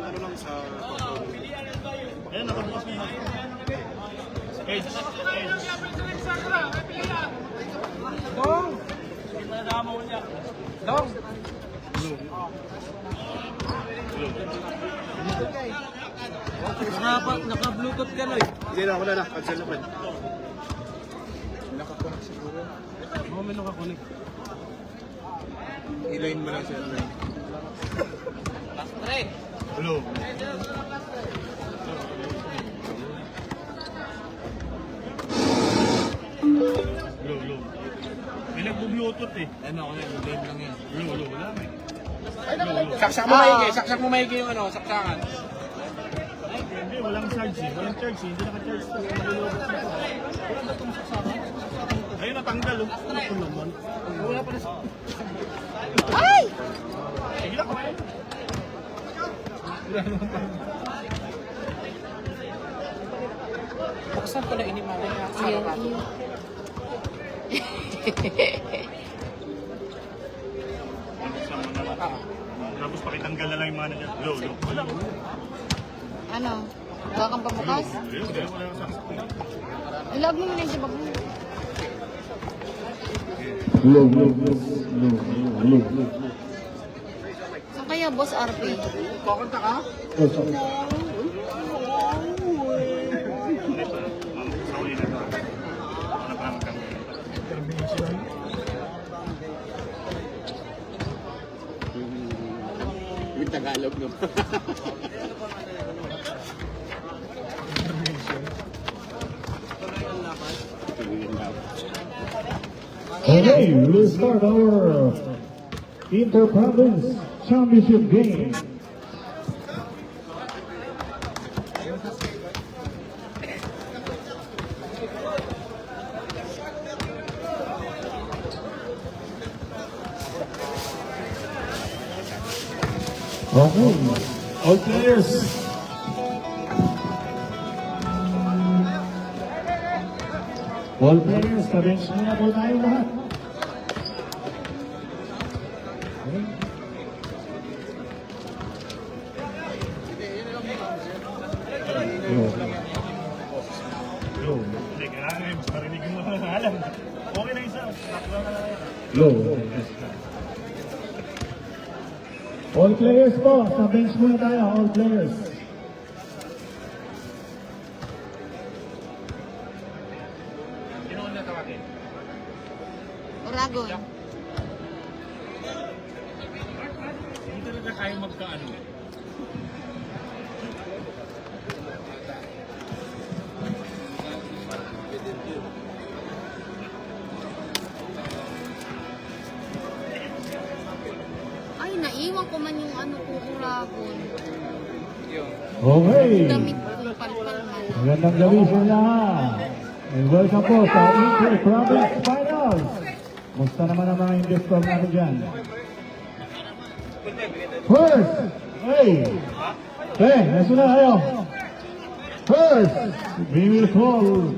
Ano lang sa... Ayan, nakabukas na. Edge. Dong! Dong! Naka-bluetooth ka, Noy. Hindi na, wala na. Cancel na pa. Nakakonect siguro. Oo, may nakakunik. I-line mo lang siya. Hello. Hello. May nagbo-bluetooth eh. Ano ako yan, game lang yan. Hello, wala na eh. Saksak mo maigi, saksak mo maigi yung ano, saksakan. Hindi, walang charge eh. Walang charge eh. Hindi naka-charge to. Ayun, natanggal oh. Ito naman. Wala pa na sa... Ay! Sige lang, kumain. Buksan ko na inimali niya sa Ayun, harap. ayun. Buksan mo na lang. Tapos pakitanggal na lang yung mga nandiyan. Hello. Wala. Ano? Wala kang pabukas? Ayun, wala kang saksak. Ilog mo muna yung sabag mo. Saan kaya, Boss RP? Kukunta ka? Sa uli na to. Ano pa naman kami? Yung Tagalog no. Okay, we'll start our Inter-Province Championship game. Okay, all players. All players, ka-bench muna po tayo lahat. Okay. Hello. Hindi, kailangan mas marinig mo na alam. Okay na isa. Takbo na lang yan. Low. All players po, sa bench muna tayo, all players. Oragon. Hindi talaga kayo magkaano. Ay, naiwan ko man yung ano ko, Oragon. Okay. Damit ko, palpal man. Magandang gabi sa lahat. And welcome po sa Inter-Province Finals. Musta naman ang mga investor natin dyan? First, hey, nasa na kayo? First, we will call.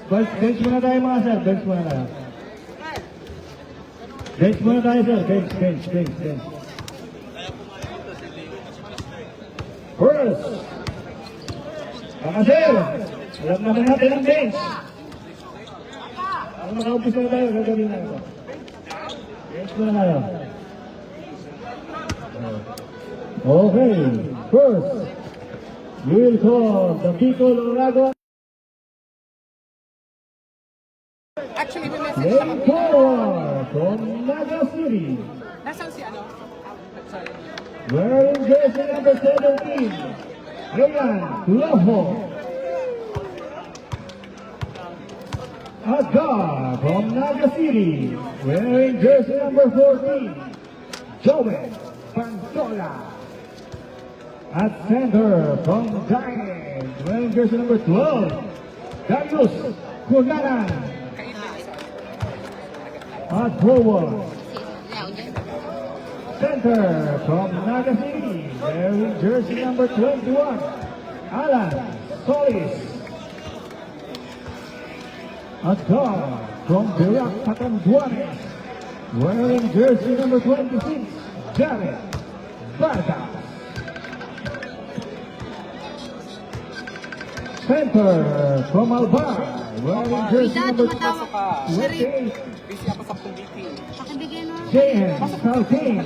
Bench muna tayo mga sir, bench muna tayo. Bench muna tayo sir, bench. First, mga sir, alam naman natin ang bench. Ang makaumpisa na tayo, gagawin na ito. Bench muna tayo. Okay, first, we will call the Bicol Oragon. Actually, may message na Lane kami. forward from Naga City. Nasaan si ano? Sorry. Wearing jersey number 17, Ryan Loho. Agar from Naga City, wearing jersey number 14, Joel Pantola. At center from Giant, wearing jersey number 12, Darius Kunanan. At forward, center from Naga City, wearing jersey number 21, Alan Solis. At guard from Dirac Catanduanes, Wearing jersey number 26, Jared Vargas. Center from Albar, wearing jersey Ida, number tumatawag ka. Sharif, 28, Busy ako sa meeting. pakibigay na. JM Salting.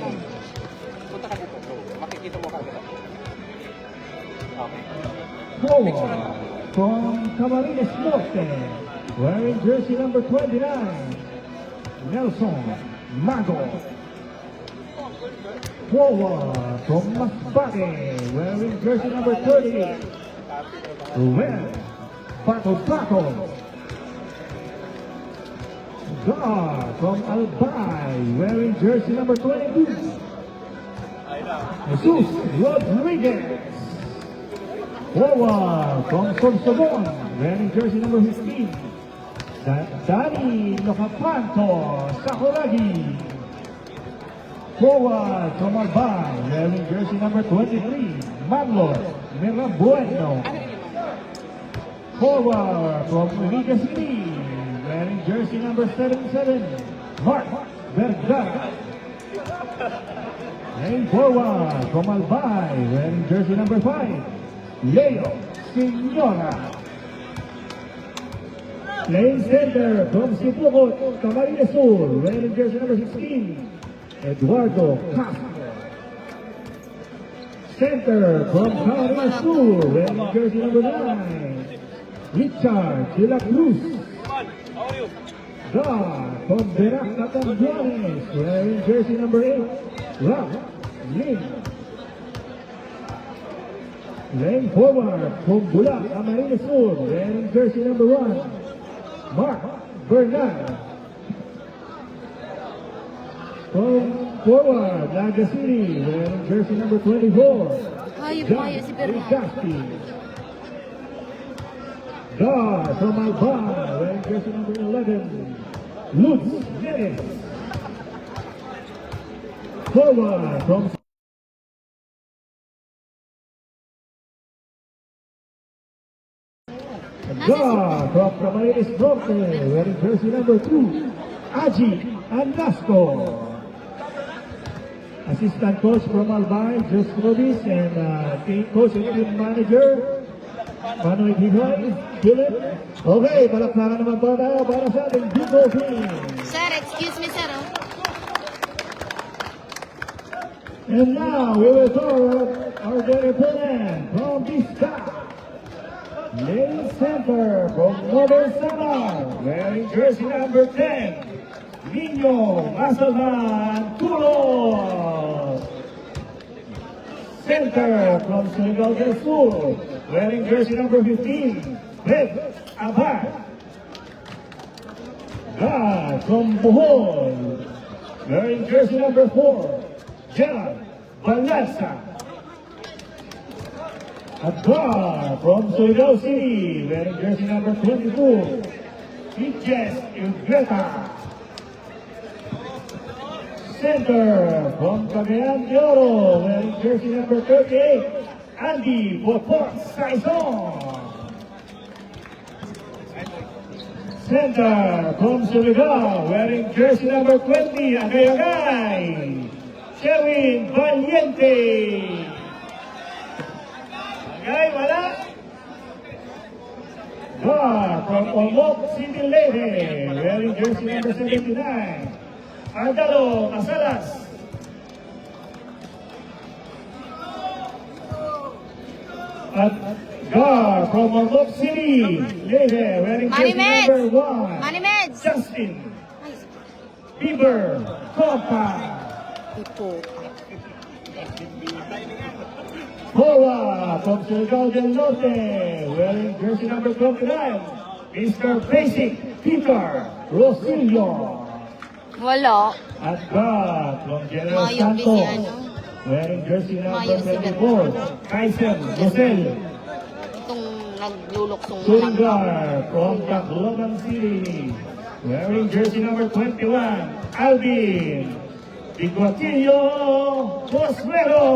Punta ka dito, bro. Makikita mo kagad. Okay. Forward from Camarines Norte, wearing jersey number 29, Nelson Mago. Forward from Masbate, wearing jersey number 38, Ruel Pato Pato. Guard from Albay, wearing jersey number 22, Jesus Rodriguez. Forward from Sorsogon, wearing jersey number 15, Danny Locapanto Sakuragi. Forward from Albay, wearing jersey number 23, Marlon Mirabueno. Forward from Liga City, wearing jersey number 77, Mark Vergara. And forward from Albay, wearing jersey number 5, Leo Senora. Playing center from Sipukot, Camarines Sur, wearing jersey number 16, Eduardo Castro. Center from Camarines Sur, wearing jersey number 9, Richard De La Cruz. Guard from Verac Catanduanes, wearing jersey number 8, Rob Lin. Laying forward from Bula, Camarines Sur, wearing jersey number 1, Mark Bernal. From forward, Naga City, wearing jersey number 24, Hayop John kayo si Bernal. Rigaspi. Guard from Albay, wearing jersey number 11, Lutz Neres. Forward from Guard from Camarines Norte, wearing jersey number 2, Aji Anasco. Assistant coach from Albay, Jus Robis, and team coach and team manager, Manoy Gihoy, Philip. Okay, palakpakan naman po tayo para sa ating Dugo team. Sir, excuse me, sir. Oh. And now we will call our dear opponent from Vista. Lane center from Northern Samar, wearing jersey number 10, Nino Masalman Tulos. Center from Surigao del Sur, wearing jersey number 15, Red Abad. Guard from Bohol, wearing jersey number 4, Gerald Balanza. A guard from Surigao City, wearing jersey number 22, Ijes Ugreta. Center from Cagayan de Oro, wearing jersey number 38, Andy Bopor Saison. Center from Surigao, wearing jersey number 20, Agay-Agay, Sherwin Valiente. Agay, wala. Guard from Olmoc City Leyte, wearing jersey number 79, Ardalo Asalas. At guard from Olmoc City Leyte, wearing jersey Manimeds! number 1, Manimeds! Justin Ay, Bieber Copa. ipo. Forward from Surigao del Norte, wearing jersey number 29, Mr. Basic Peter Rosillo. Wala. At guard from General Mayo Santos, Viciano. wearing jersey number Mayo si 24, Kaisen Rosel. Itong nagluluksong Shooting lang. guard from Tacloban City, wearing jersey number 21, Alvin Iguatillo Cosmero.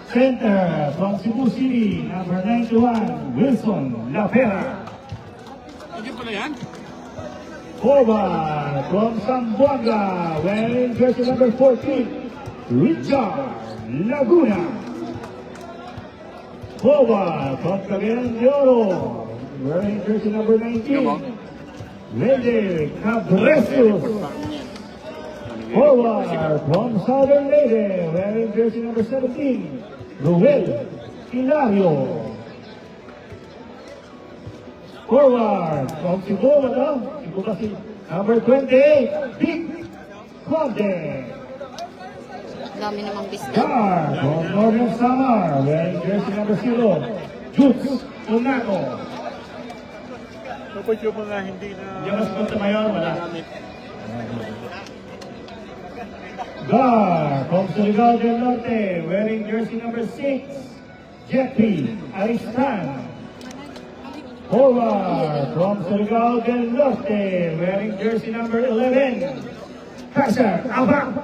Center from Cebu City, number 91, Wilson Lapera. Hindi pala yan? Forward from Zamboanga, wearing jersey number 14, Richard Laguna. Forward from Cagayan de Oro, wearing jersey number 19, Lede Cabresos. Forward from Southern Leyte, wearing jersey number 17, Ruel Hilario. Forward from Cebu, Cebu kasi, number 28, Vic Conde. Dami namang bisda. Guard from Northern Samar, wearing jersey number 0, Jutes Unaco. Tapos yung mga hindi na... Diyos punta mayor, wala. Guard from Surigao del Norte, wearing jersey number 6, Jeffrey Aristan. Forward from Surigao del Norte, wearing jersey number 11, Casar Abang.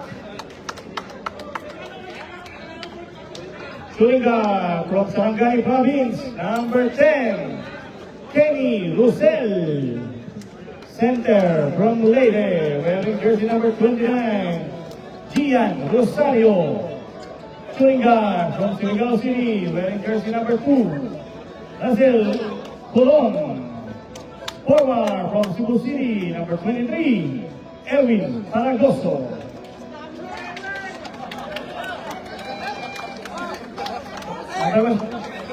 Surigao from Sarangay Province, number 10, Kenny Russell. Center from Leyte, wearing jersey number 29, Gian Rosario. Surigao from Surigao City, wearing jersey number 2, Russell Colon. Forward from Cebu City, number 23, Erwin Paragoso.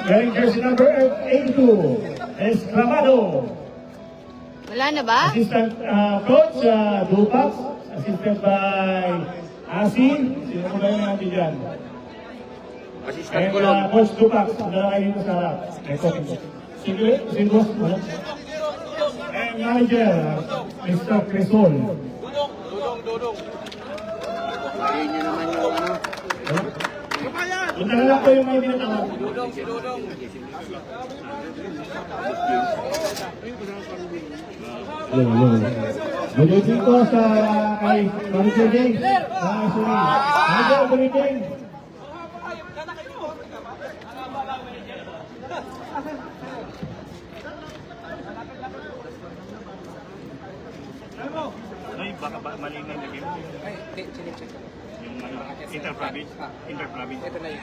Wearing jersey number 82, Escramado. Wala na ba? Assistant coach, Dupax. Assisted by Asin. Sino mo tayo natin dyan? Assistant And ko lang. Coach Dupax, dala kayo dito sa harap. Ito. Sige, boss. Wala. And manager, Mr. Crisol. Ayun nyo naman yung ano. Punta na lang po yung mga binatawag. Good evening po sa kay Manager James. Manager, good evening. Ay, baka mali na yung game. Ay, chinecheck ko. Yung interprovince. Interprovince. Ito na yun.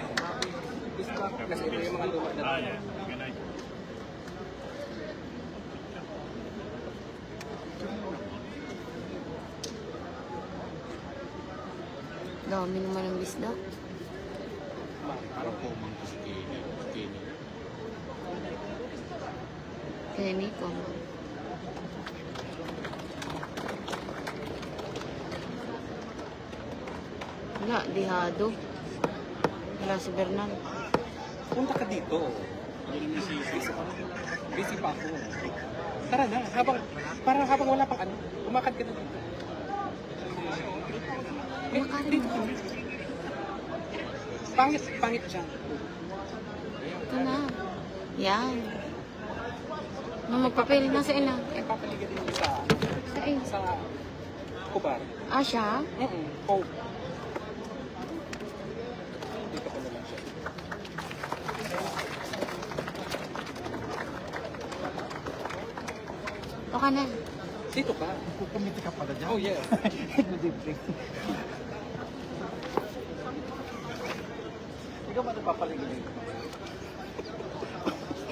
Kasi ito yung mga luma na. Ah, yeah. Ganun. Dami naman ang bisda. Parang kumang ko si Kenny. Kenny ko. Wala, dihado. Wala si Bernal. Punta ka dito. Busy pa ako. Tara na, habang wala pang ano, umakad ka na dito. Dito. Pangit siya. Ito na. Yan. Nung magpapel na sa ina. Papaligid mo sa Sa kubar. Ah, siya? Oh. Dito ko na lang siya. Ito ka na. Dito ka. Kumiti ka pala dyan. Oh, yeah. Ikaw ba napapaligid?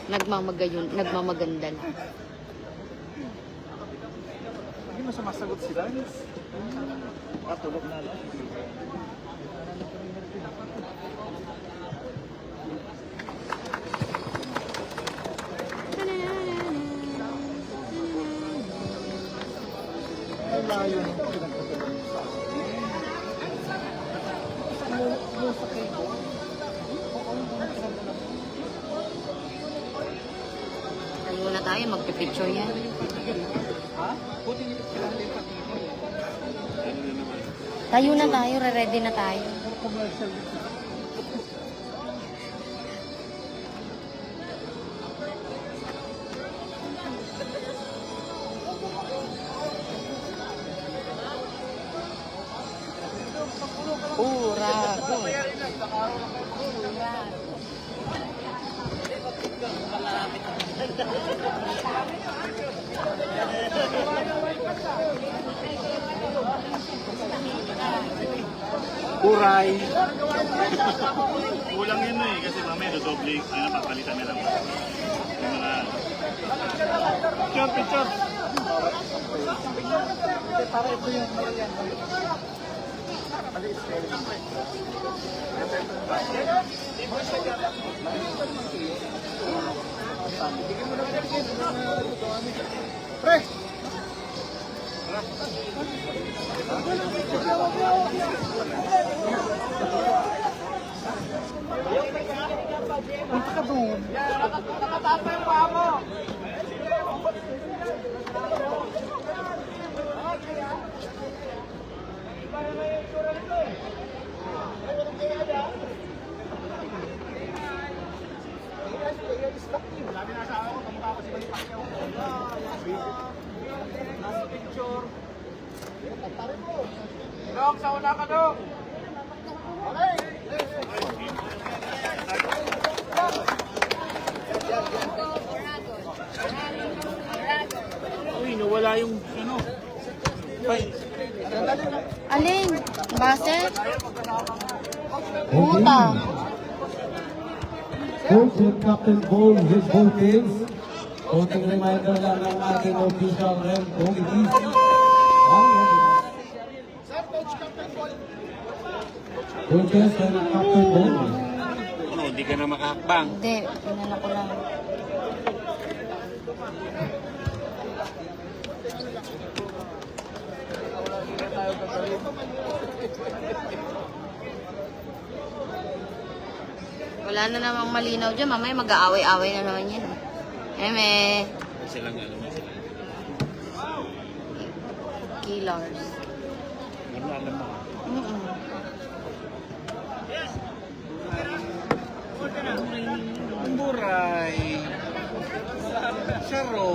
Nagmamaganda lang. Hindi mo sumasagot si Lance. Tulog na lang. Layo ng pinagpapalagay sa Tayo na tayo, magpipicture yan. Ha? Buti nito kilala yung patigil. Tayo na tayo, re-ready na tayo. Commercial. Urago. Kuray. Kulang yun eh, kasi mamaya dodoble, papalitan nila yung mga... Picture! Para ito yung yan. Pre! Punta ka doon. Nakatapa yung paa mo. Dong, sa una ka dong. Uy, nawala yung ano. Alin? Baset? Puta. Coach and Captain Ball with both teams. Konting reminder lang ng ating official rem committees. Coaches and Captain Ball. Ano, hindi ka na makahakbang. Hindi, pinala ko lang. Wala na namang malinaw dyan. Mamaya mag-aaway-aaway na naman yan. Eme. Silang ano na sila. Killers. Ano alam mo? Mm-mm. Buray. Saro.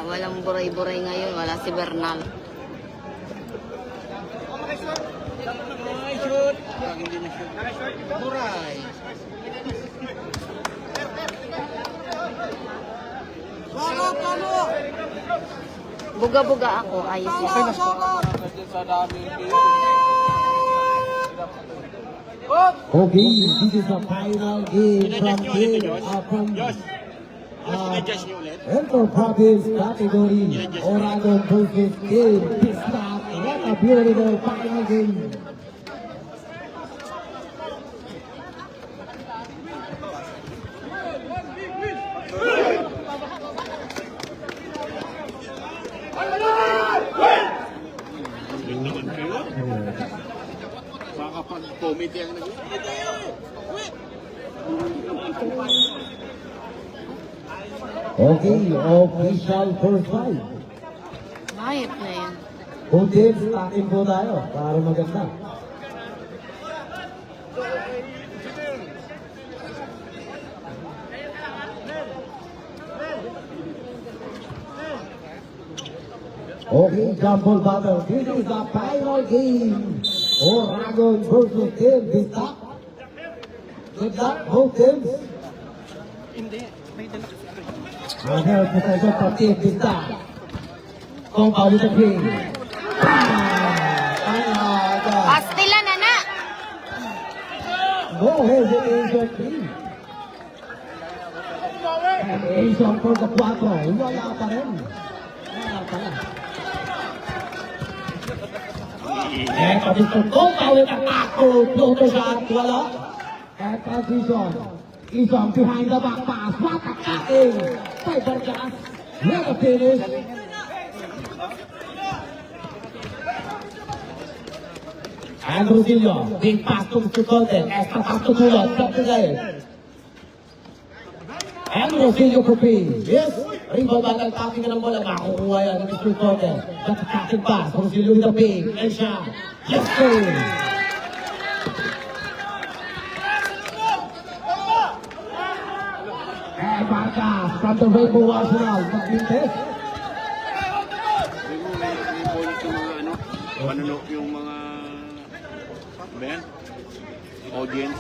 Walang buray-buray ngayon. Wala si Bernal. Ay, shoot. Pag hindi na shoot. Buray. Buga-buga ako. Ayos lang. Sa dami. Okay, this is the final game from Adjust nyo ulit. Enterprise category. Oragon versus Team Pista. What a beautiful final game. Yung naman kayo. Baka pag committee ang Okay, official first five. Hayop na yan. Kung teams, takin po tayo para maganda. Okay, jump ball battle. This is the final game. Oragon versus Team Pista. Good luck, both teams. Hindi. May dala kasi. Mahal possession for Team Pista. Kung paulit ang king. Pastila na na! No hesitation, team. Hesitation for the 4. Wala pa rin. Wala pa rin. And position kung paulit ang ako. Floater shot. Wala. And transition. Isang behind the back pass. What attacking. Fiber gas. Let the finish. And Rosilio, big pass to Golden, extra pass to Tulot, top to guys. And Rosilio for P. Yes, rebound back ang passing ng bola, makukuha yan ng Mr. Golden. That's a passing pass, Rosilio with the ping, and shot. Yes, sir. And Vargas from the Rainbow Arsenal, mag-intest. Ano yung mga Ben? Audience.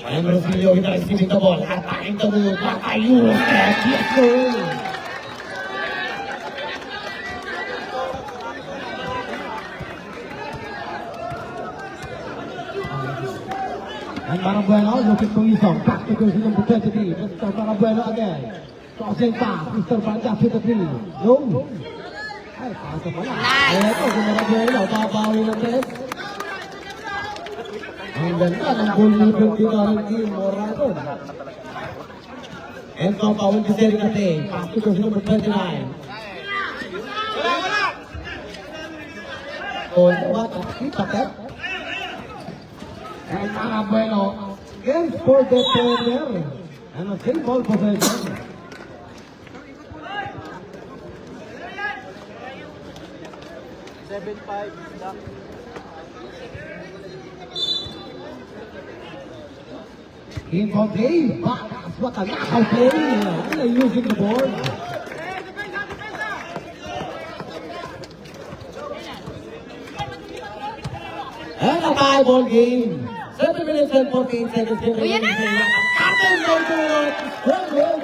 And Rosilio is receiving the ball. Attacking the move. Matayu. Yes, goal. And Marabueno looking for Isong. Back to goes number 23. Mr. Marabueno again. Crossing pass. Mr. Vargas with the 3. No. Ay, pasok pala. Ito, si Marabueno. Babawi ng test. Ang ganda ng goal ni Bentinarity Morado. And compound is there again. Pass to goes number 29. Oh, what? Patet. And Marabueno again for the player. And a same ball possession. In for Dave, Bakas, what a knockout play. And they're using the board. And a 5-ball game. 7 minutes and 14 seconds. Uy, yan na! Captain Goldberg, strong goal.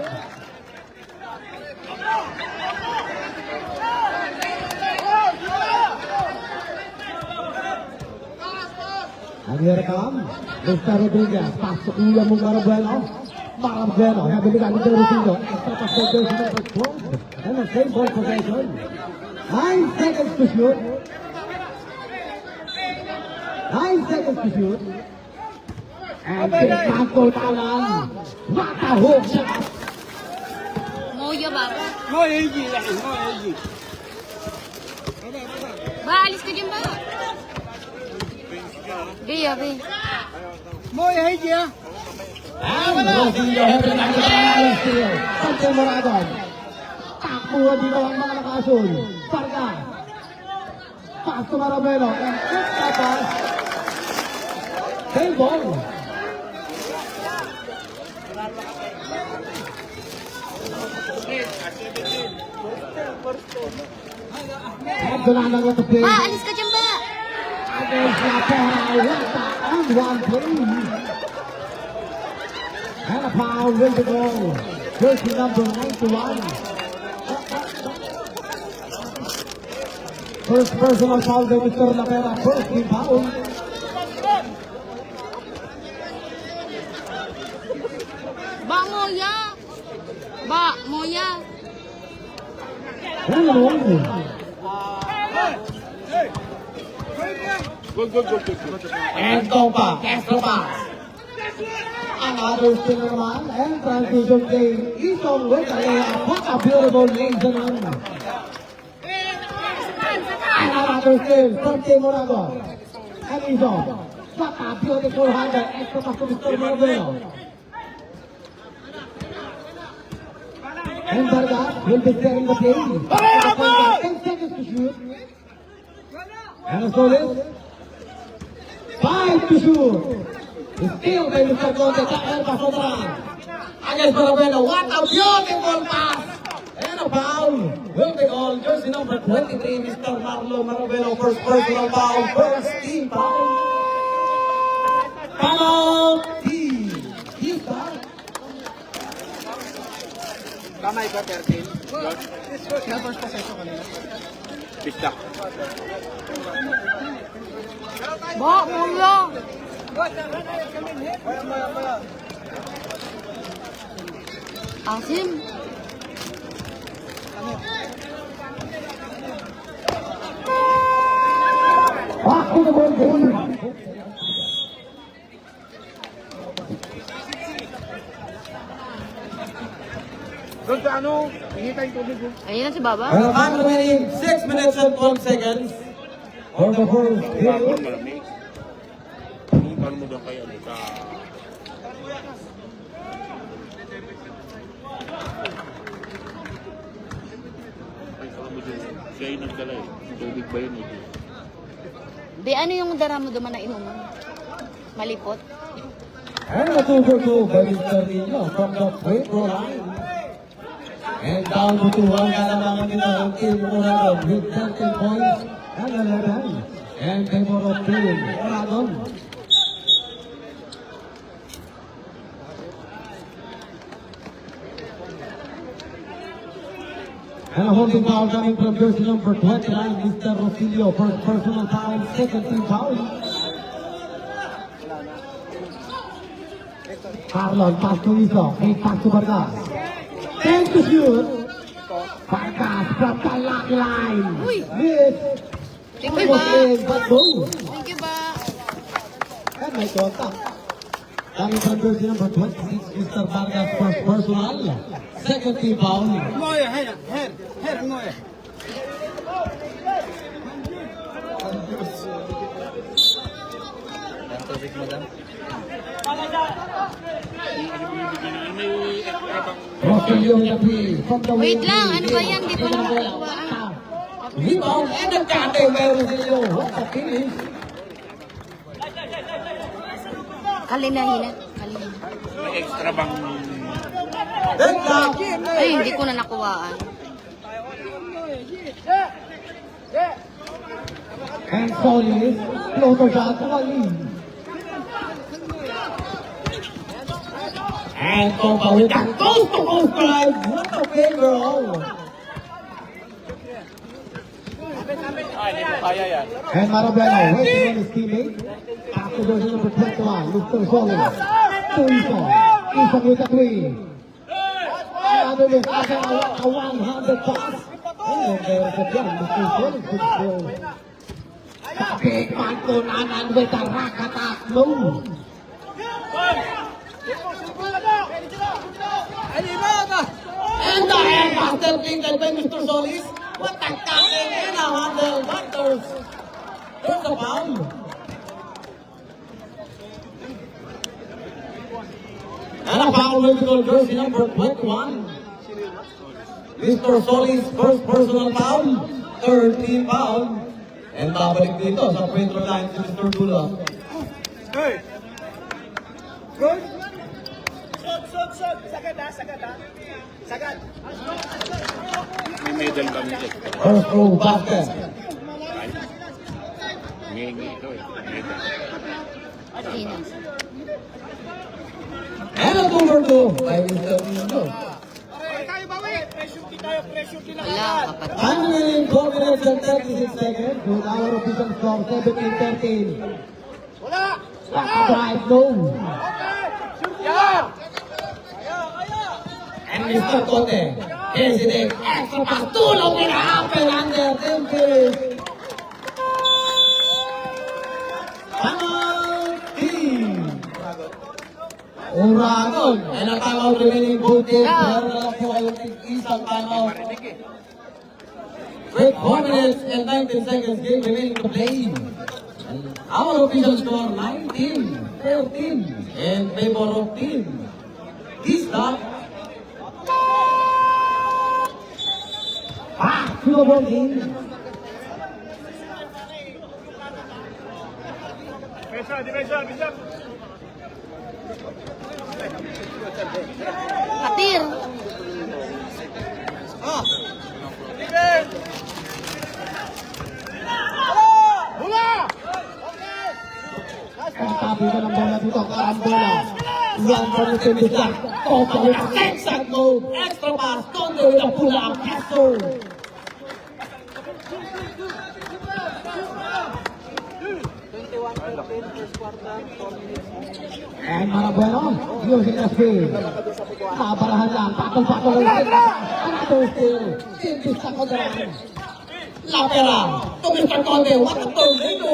And here it comes. Mr. Rodriguez, pass to Kuya mong Marabueno. Marabueno, nabibigay ni Rosilio. Extra pass for Joyce number 12. And the same ball possession. 9 seconds to shoot. 9 seconds to shoot. And Pinagko Talan. What a hook shot. Moya ba? Ba, alis ka dyan ba? Biya, Bi. And Rosilio having a good steal. Santos Moradon. Takbuhan dito ang mga nakasul. Parga. Pass to Marabueno. And extra pass. Same ball. And Donanang with the play. Ba, alis ka dyan ba? Against La Pera. And one play. And a foul will be goal. Jersey number 91. First personal foul by Mr. La Pera. First team foul. Ba, Moya. Ba, Moya. And a goal. And Tompa. Extra pass. Another spin naman. And transition game. Isong with a layup. What a beautiful lane naman. And another spin from Team Morago. And Isong. What a beautiful handle. Extra pass to Mr. Marabueno. And Vargas will be clearing the play. 10 seconds to shoot. And a solid. 5 to shoot. Still by Mr. Conte. Takal pa sobrang. Against Marabueno. What a beautiful pass. And a foul. Will be all. Jersey number 23, Mr. Marlo Marabueno. First personal foul. First team foul. Penalty. Houston. Tama ikaw, 13. Kaya first possession kanina. Pista. Ba, Moya. Asim. Back to the ball game. Doon sa ano, hihintay yung tubig. Ayun na si Baba. Time remaining 6 minutes and 12 seconds. For the first period. Malamig. Paano mo daw kayo? Ka... Siya yung nagdala eh. Tubig ba yun eh? Be, ano yung dara mo duman na inuman? Malipot? And a 2-for-2 by Mr. Nino from the free throw line. And down to 2 ang kalamangan nila ang team Moragon with 13 points and 11. And Timor of team Moragon. And a holding foul coming from jersey number 29, Mr. Rosilio, first personal foul, second team foul. Carlon, pass to Iso, 8 pass to Vargas. 10 to shoot. Vargas from the lock line. Miss. Thank you ba? But boom. Thank you ba? And may contact. Coming from jersey number 26, Mr. Vargas, first personal, second team foul. Rosilio Yapi from the Wait wing. lang, ano ba yan? Di pa naman nakuha. Rebound and the cutting by Rosilio. What a finish. Kalinahina. Kalinahina. May extra bang... Ay, hindi ko na nakuhaan. And Solis, floater shot to Ali. And Compa with that coast-to-coast drive. What a favor all. And Marabeno waiting on his teammate. After version number 21, Mr. Solis. To Iso. Iso with a three. Another look after a one-handed pass. And there's a jump. Mr. Solis with skill. Kapit man to nanan with a rack attack move. And the hand master taken by Mr. Solis. What a cutting and a handle. Butters. There's a foul. And a foul will go jersey number 21. Mr. Solis first personal foul. 13 foul. And babalik dito sa Pedro line si Mr. Dula. Hey! Good! Shot! Sagad ha? Sagad! May medal kami dito. First row basket. Ngingi ito eh. Medal. Kalinahina. And a number 2 by Mr. Nino. Wala, kapatid. Unwilling 4 minutes and 36 seconds with our official score 17-13. Back drive, no. And Mr. Tote, President, extra pass, tulong pinahapin under them finish. Timeout team. Uragon. And a timeout remaining both teams. Meron na lang po kayong isang timeout. With 4 minutes and 19 seconds game remaining to play. Our official score 19-13 in favor of team. Gista. To the ball team. Bisa. Patir. Ang tabi ka ng bola dito, karambola. Yan pa rin siya. Topa with a zigzag move. Extra pass, Tondo with a pull-out. Pastor. And Marabeno, using the speed. Nabarahan lang, patol-patol. Another steal. Simpis sa kodrang. Lapera, to Mr. Conde, what a tornado.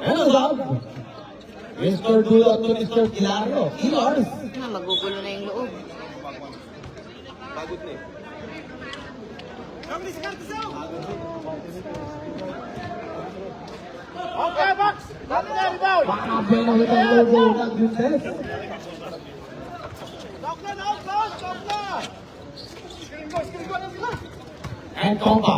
And a love. Mr. Dulo to Mr. Hilario. Killers. Magugulo na yung loob. Okay, box! Marabeno with a logo ng Yuntes. And Compa.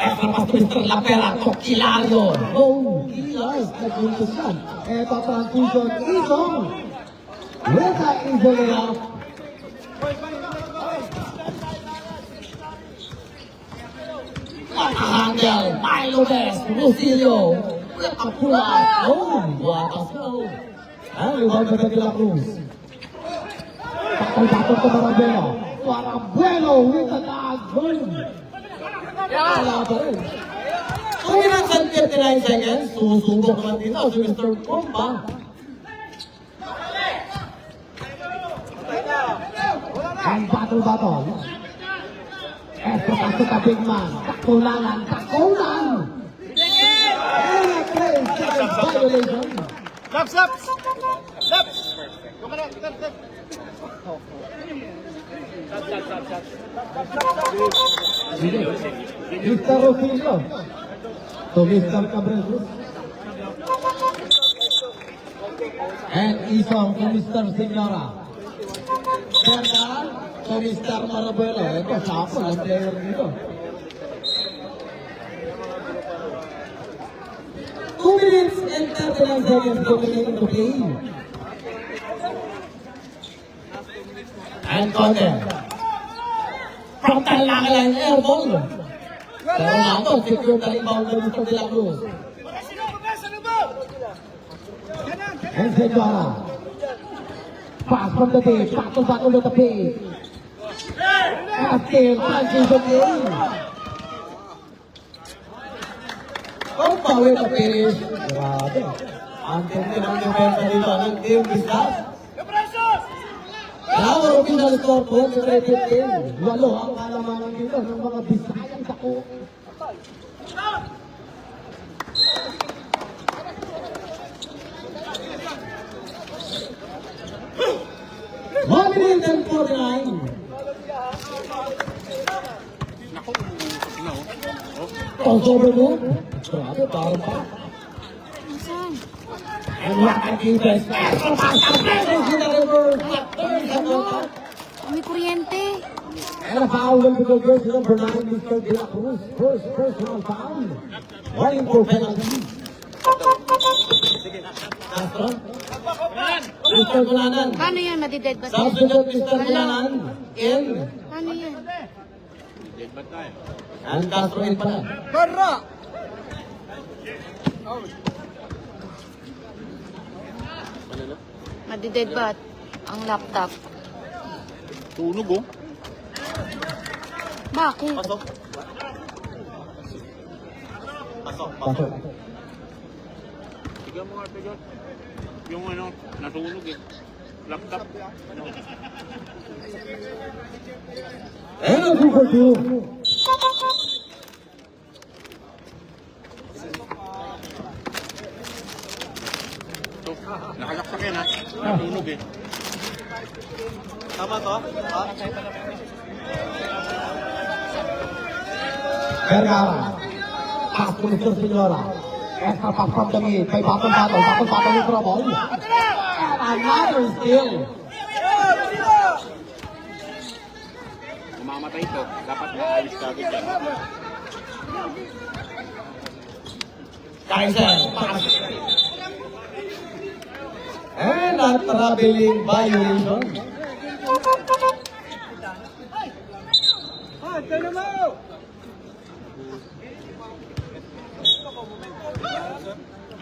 Extra pass to Mr. Lapera to Hilario. Oh, Killers. Nag-untos yan. Eto transition. Isong. With a easily up. Handel, Milo Best, Rosilio, with a pull-out. Oh, what a flow. And rebound by De La Cruz. Battle to Marabelo. Marabelo with a tag. Wala pa rin. 2 minutes and 59 seconds. Susubok naman dito si Mr. Compa. And battle. Eto pasok ka big man. Takulangan. And a 3 seconds violation. Stop! Mr. Rosillo to Mr. Cabrera and Isong to Mr. Senora Serdan to Mr. Marabelo. Ito, sapo ang player dito. 2 minutes and 39 seconds remaining to play. And counter. From Talakalan, air ball. Pero nato, secure the rebound by Mr. De La Cruz. And Senora. Pass from the tape, battle with the pace. And a tail, punches the game. Compa with the pace. Grabe. Ang tindi ng defensa dito, ang team discuss. Now, original score po, 15. Walo ang kalamanan dito ng mga Bisayang dako. One minute and 49. Crossover move. Grabe, parang pa. Saan? And what a defense. May kuryente. And a foul will be called jersey number 9, Mr. De La Cruz. First personal foul. Running for penalty. Castro. Mr. Gulanan. Paano yan? Madidead ba? Substitute Mr. Gulanan. In. Paano yan? And Castro in pala. Madidead ba ang laptop? Tunog oh. Bakit? Pasok. Tiga mo nga. Yung ano, natunog eh. Laptop. And a 2 for 2. So, nakalaksak yan ha. Natunog eh. Tama to? Vergara. Pass to Mr. Senora. Extra pass from the mid. May battle with trouble. And another steal. Mamamatay ito. Dapat maayos ka agad yan. Kaiser. Pass. And a traveling violation.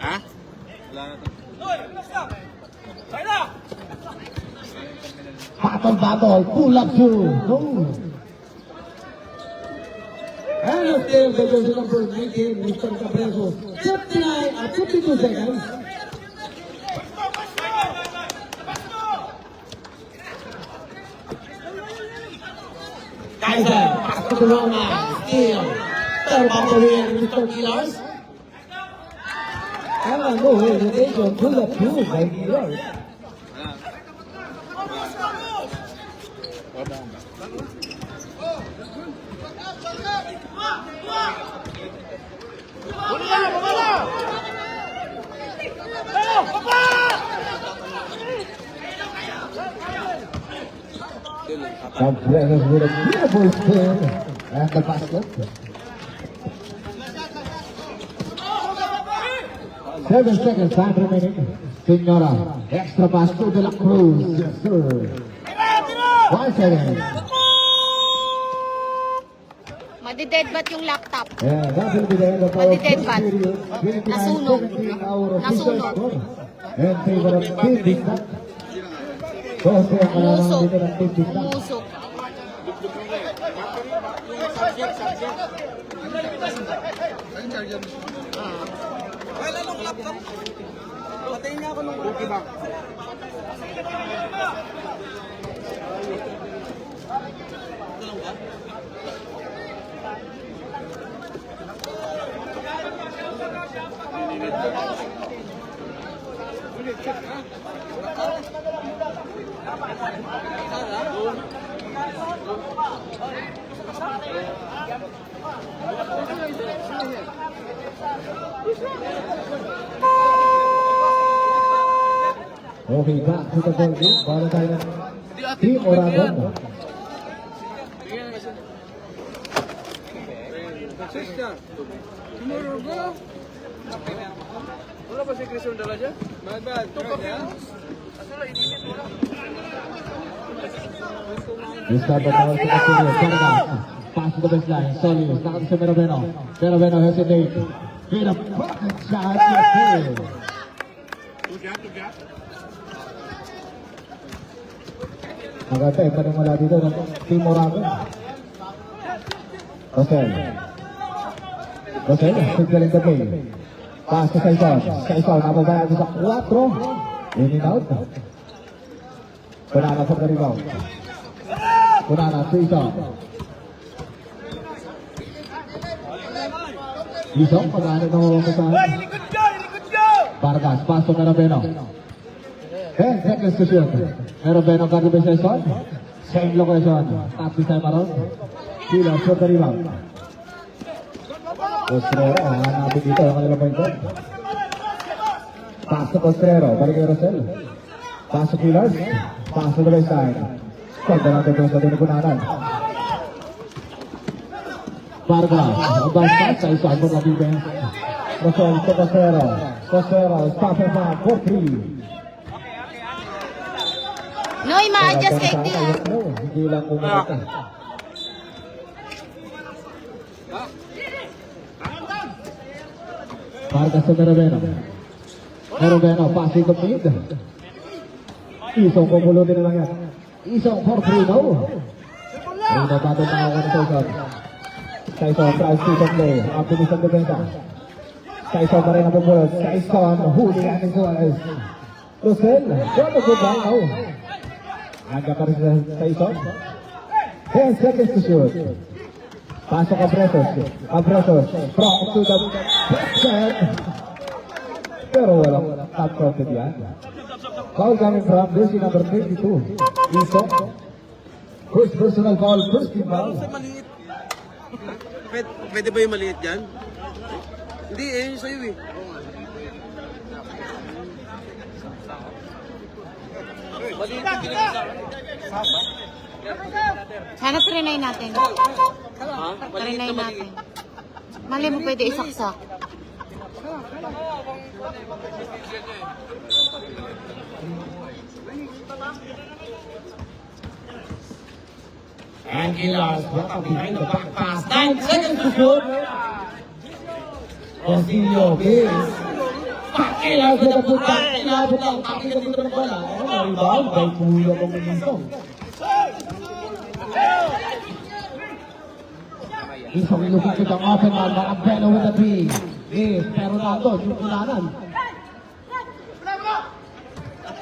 Ha? Battle. Pull up two. No. And a steal by jersey number 19, Mr. Cabrera. 52 seconds. Kaiser, pass to the wrong man. Steal. Third ball here, Mr. Killers. And a no hesitation. Pull up two by Killers. Cabrera with a beautiful spin and the basket. 7 seconds time remaining. Senora, extra pass to De La Cruz. Yes, sir. 1 second. Madidead ba't yung laptop? Yeah, that will be the end of our Madidead ba't? period. Nasunog. Our official Nasunog. score. In favor of Team Biscuit. 12 ang kalamangan Umusok. dito ng Team Bigla. Umusok. Okay, back to the ball game. Para tayo ng Team Oragon. Wala ba si Christian dala dyan? Bad. This time the ball to the senior. Vargas. Pass to the baseline. Solis. Nakata si Meroveno. Meroveno hesitate. With a perfect shot. Yes, maganda yung panimula dito ng Team Oragon. Rosel, signaling the play. Pass to Saison. Saison, nababayaan sa 4. In and out. Punana for the rebound. Punana, Saison. Isong, pag-ano ng umasahan. Vargas, pass to Meroveno. 10 seconds to shoot. Meroveno guarded by Saison. Same location. Tap this time around. Sila for the rebound. Costrero, hanapin dito ang kanilang point guard. Pass to Costrero, balik kay Rosel. Pass to Pillars. Pass to the baseline. Pagda natin doon sa tinupunanan. Vargas, advance pass, Saison for the defense. Rosel to Costrero. Costrero, stop and back for 3. Noy, ma-adjust kay Tia. Hindi lang kumita. Vargas to Meroveno. Meroveno, passing to mid. Isong kumulo din lang yan. Isong for 3 now. Rino bago na ako ng Saison. Saison, tries to play. Optimis ang defensa. Saison pa rin ang pumulot. Saison, huli ang Suarez. Rosel, what a good ball now. Hanggang pa rin sa Saison. 10 seconds to shoot. Pasok Abresos. Abresos. From to the basket. Pero walang top counted yan. Foul coming from jersey number 22. Iso. First personal foul. First team foul. Maliit. Pwede ba yung maliit dyan? Hindi, yun sa'yo eh. Maliit yung ginagawa. Sana trinay natin. Trinay natin. Mali mo pwede isaksak. And Gilas, what up behind the back pass. 9 seconds to shoot. Osilio, base. Pakilas na kapunta. Inabot lang. Pakilas dito ng bola. Rebound. By Puyo kong Isong. Isong ilukit ito ang open man. Marabeno with the three. Yes, pero nandun yung kulanan.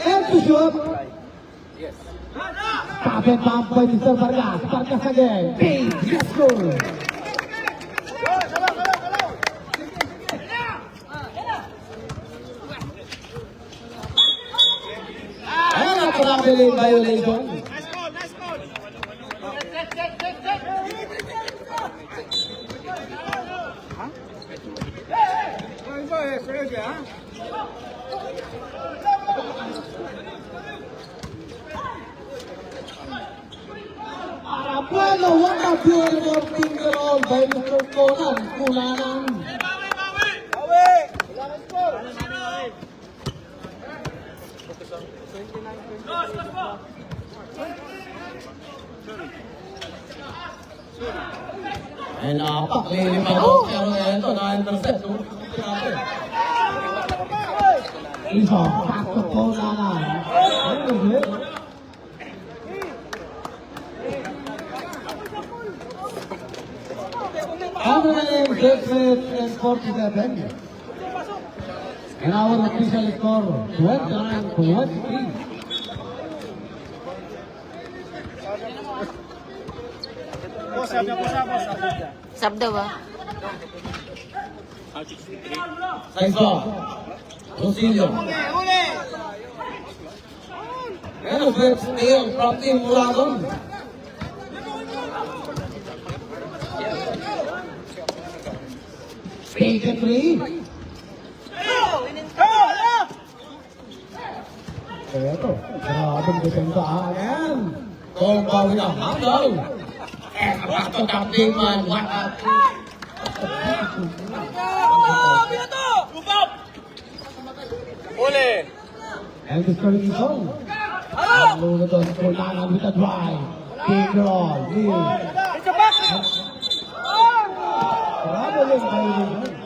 And to shoot. Tap and pump by Mr. Vargas. Vargas again. Big. Let's go. And a traveling violation. Arabano, what a beautiful finger roll by Mr. Conan. Kulanan. And paklili pa po. Pero ito, na-intercept. Isong, back to Conan. 6 minutes and 47. And our official score, 29-23. Sab daw ah. Saiso. Rosilio. And a great steal from Team Muragon. Take a three. Ito, grabing desensa again. Combo with a handle. And back to the big man. What up? And the scoring is on. Lunaton Kulangan with a drive. Big roll. Neil. Traveling by Lunaton.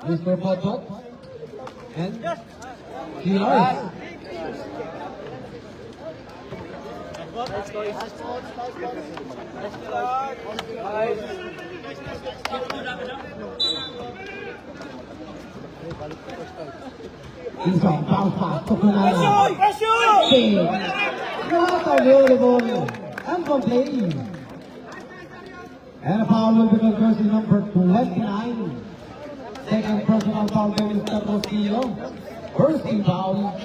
Mr. Potpot. And Kilos. Isang bounce pass to Kulangan. Big. Not available. And complete. And a foul will be on jersey number 29. Second personal foul by Mr. Rosillo. First team foul.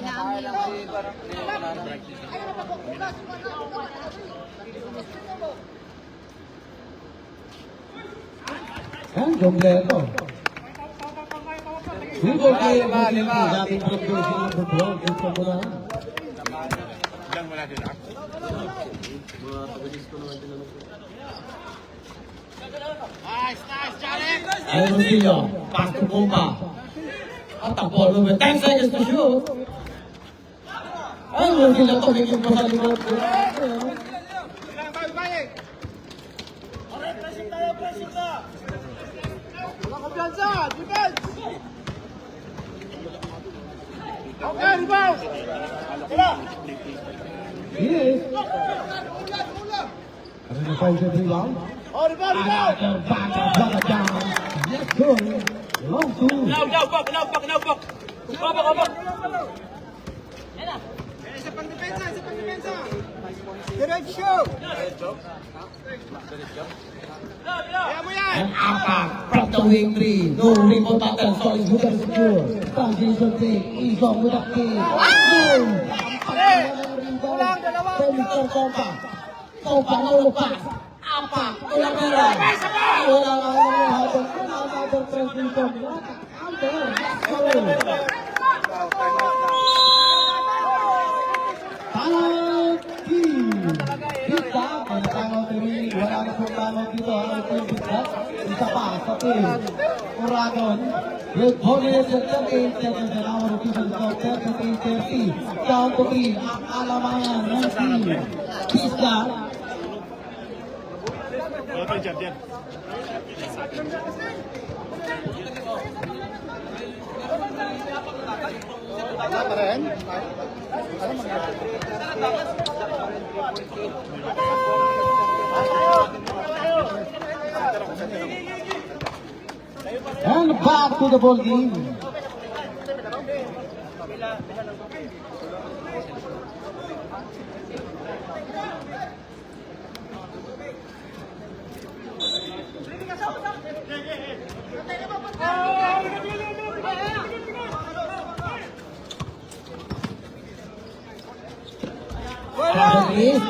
And completo. Dito kayo lima. Dating jersey number 12. Gusto mo na. And Rosillo, pass to Pumba. At ang ball with 10 seconds to shoot. And Rosillo tumingin pa sa likod. Yes. And an offensive rebound. Another back of brother down. Yes, good. Long two. And Apa from the wing three. No rebound button. Sorry, who can secure? Transition take. Isong with a kick. Boom. From Mr. Compa. Compa, no pass. Apa? Wala pera. Wala habang another transition. Talaki. Kita, ang tanong tiri. Wala na pong tanong dito. Ang ito yung bisat. Isa pa sa team. Uragon. With 48 seconds an hour of season score 38-30. Down to 3. Ang alamangan ng team. Pista. And back to the ball game.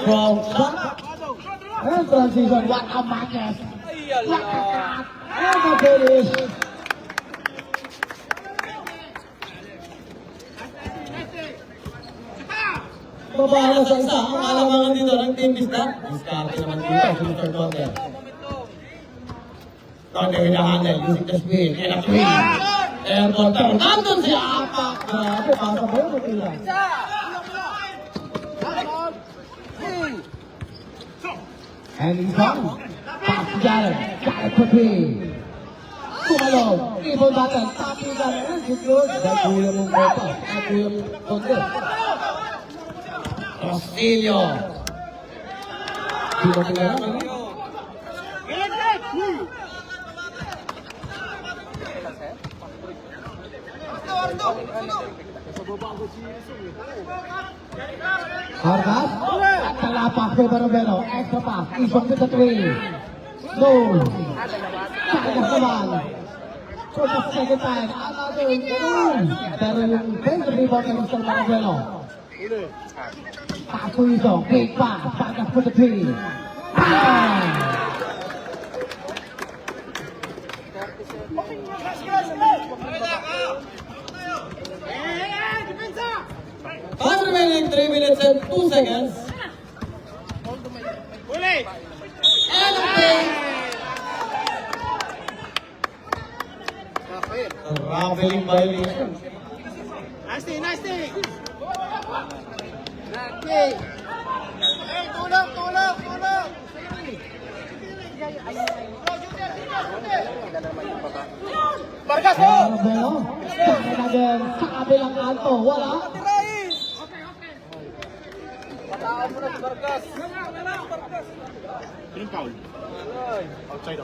Strong shot. And transition. What a madness. What a cut. And a finish. Babahala sa isa. Ang alamangan dito ng team Vista. Diskarte naman dito si Mr. Thunder. Thunder with the handle. Using the spin. And a swing. Airborne turn. Nandun si Apak. Grabe. Pasa ba yun? Matira. And he's on. Pass to Jared. Jared for three. Kumalog. Ibon button. Top to Jared. And it's good. Kuya mong bota. Kuya mong Thunder. Rosillo. Sino ba yan? Vargas, talapak kay Barovero, extra pass, isok to the three. No. Sayang naman. For the second time, another goal. Pero yung defensive rebound ng Mr. Barovero. Paso isok, big pass, Vargas for the three. Time remaining 3 minutes and 2 seconds. And a play. Traveling violation. Barovero, sana na din sa kabilang kanto, wala. Yung foul. Outside.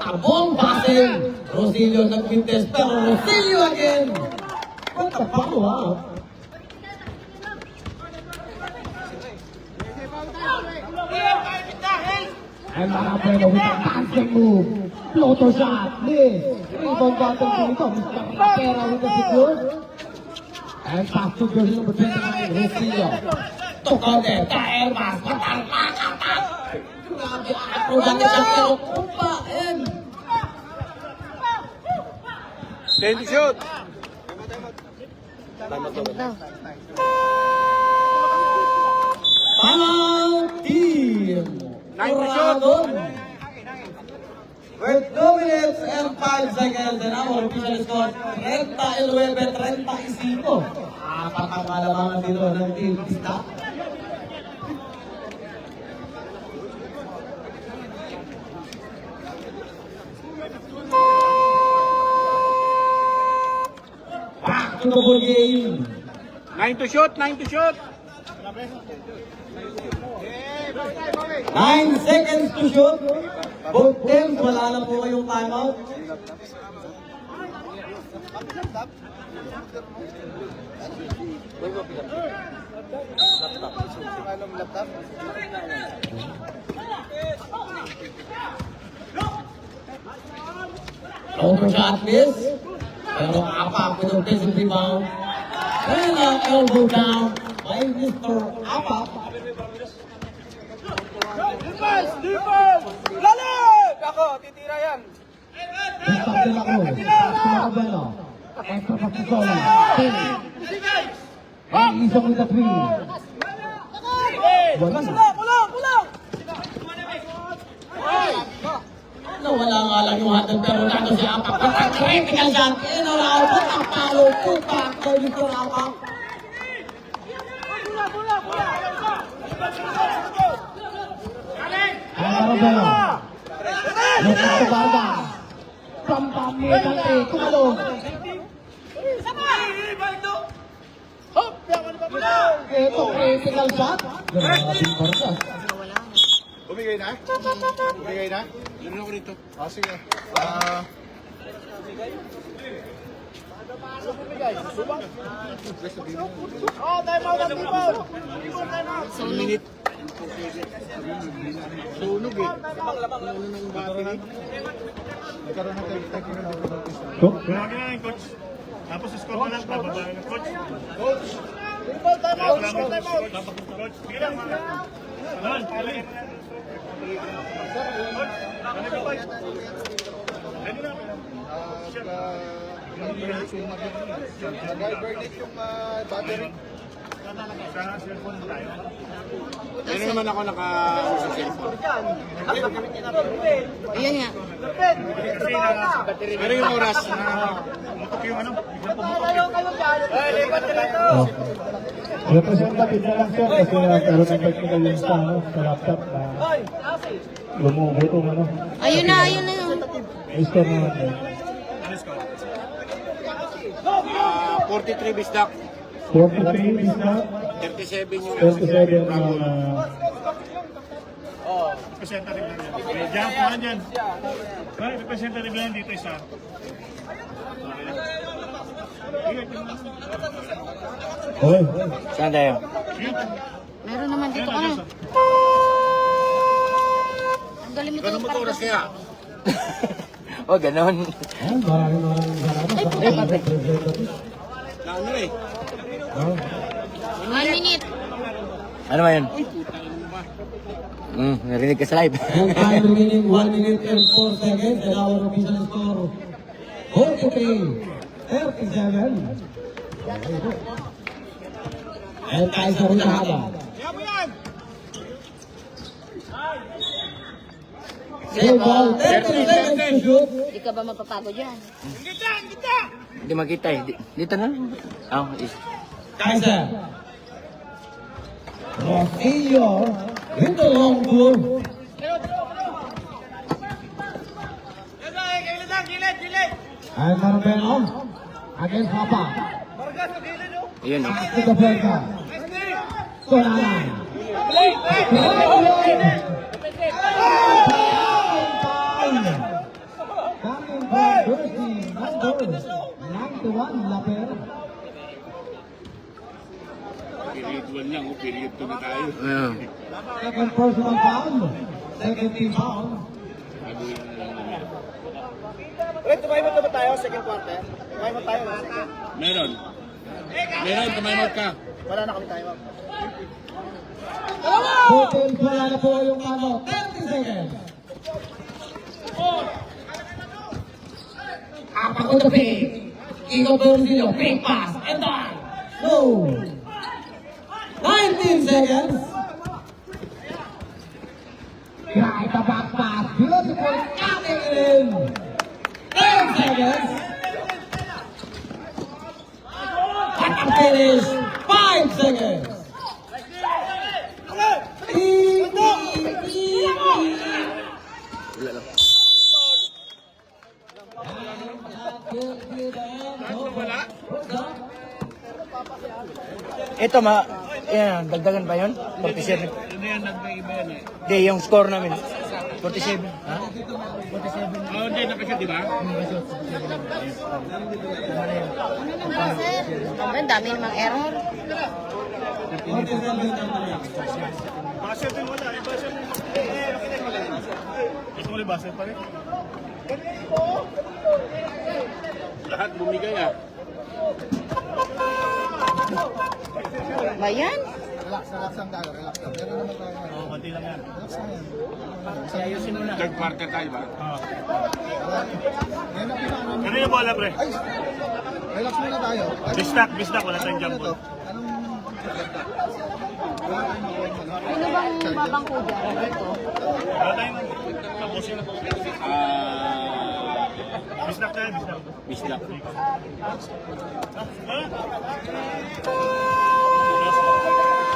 Tabong passing. Rosilio nag-quintes, pero Rosilio again. What the fuck, wow. And Barovero with a dancing move. Floater shot. Miss. Rebound battle dito. Mr. Rapera with the secure. And pass to jersey number 29, Rosilio. Took out there. Kair pass. Patak. Grabe ako dahil siya pero kumpain. Pangal team. Uragon. With 2 minutes and 5 seconds and our official score 39-35. Apat ang kalamangan dito ng team Pista. Back to the ball game. 9 to shoot. 9 seconds to shoot. Both teams, wala na po kayong timeout. Over shot miss. Pero Apak with a decent rebound. And an elbow down by Mr. Apak. Basta din ako. Sumakabano. Extra pa si Sola. And isang with the three. Nawala nga lang yung hatag pero nato si Apak. Critical shot. In or out. Patapalo. Pupak. By Mr. Apak. Barovero. Looking to Vargas. From Pamitan A. Tumalong. Ito, critical shot. Grabing Vargas. Bumigay na? Meron ako dito. Sige. Sunog eh. Grabe na yung coach. Tapos score mo lang, bababa ng coach. Coach! Time out! Coach, sige lang. Alan, pali. Coach, ano ka ba? Ano na? Nag-hibernate yung battery. Sa cellphone mo tayo. Ano naman ako naka-sa cellphone. Ayan nga. Pero yung oras, Pumutok yung ano, biglang pumutok. Representative na lang sir kasi nagkaroon ng technical yung sa laptop na lumubutong ano. Ayun na yun. Score naman yun. 43 bisdak. 43 is na 37 yung 37 ang Representative lang yan. Diyan po nga dyan. Representative lang dito isa. okay. Saan tayo? Meron naman dito ka na. Ang galing mo Ganun mo ito. oras kaya? O, ganon. Maraming salamat sa representative. Na ano eh? 1 minute. Ano ba yun? Narinig ka sa live. Yung time remaining 1 minute and 4 seconds, and our official score, 43-37. And tayo sa rin haba. Game ball, 30 seconds to shoot. Hindi ka ba mapapagod yan? Hindi makita eh. Dito na. Oh, is. Kaiser. Rosillo with the long ball. And Marbeno against Papa. Ayun oh. To the Belga. Sonaran. Coming from jersey number 91, Laper. Second personal foul. Second team foul. Meron. Meron, kamay ka. Hotel wala na po yung ano. 30 seconds. Apak on the pig. Ego Borsillo. Big pass. And done. No. 19 seconds. Right, the back pass. Beautiful cutting in. 10 seconds. And the finish. 5 seconds. Ito yan, dagdagan pa yun? 47. Ano yan, nag-iba yan eh. Hindi, yung score namin. 47. Ha? 47. Oh, hindi, nakasya, di ba? Ang dami namang error. Basel din wala. Eh, Basel. Ito ulit Basel pa rin. Lahat bumigay ah. Ba yan? Relax lang tayo, relax lang. Ganun naman tayo. Oo, konti lang yan. Relax lang yan. Ayusin mo na. Third quarter tayo ba? Oo. Yan ang pinaka namin. Ano yung bola, pre? Ay! Relax muna tayo. Bistak. Wala tayong jump ball. Anong... Wala tayong makuha mo, no? Ano bang babangko dyan? Dito? Wala tayong tapusin. Bistak tayo, bistak. Bisdak.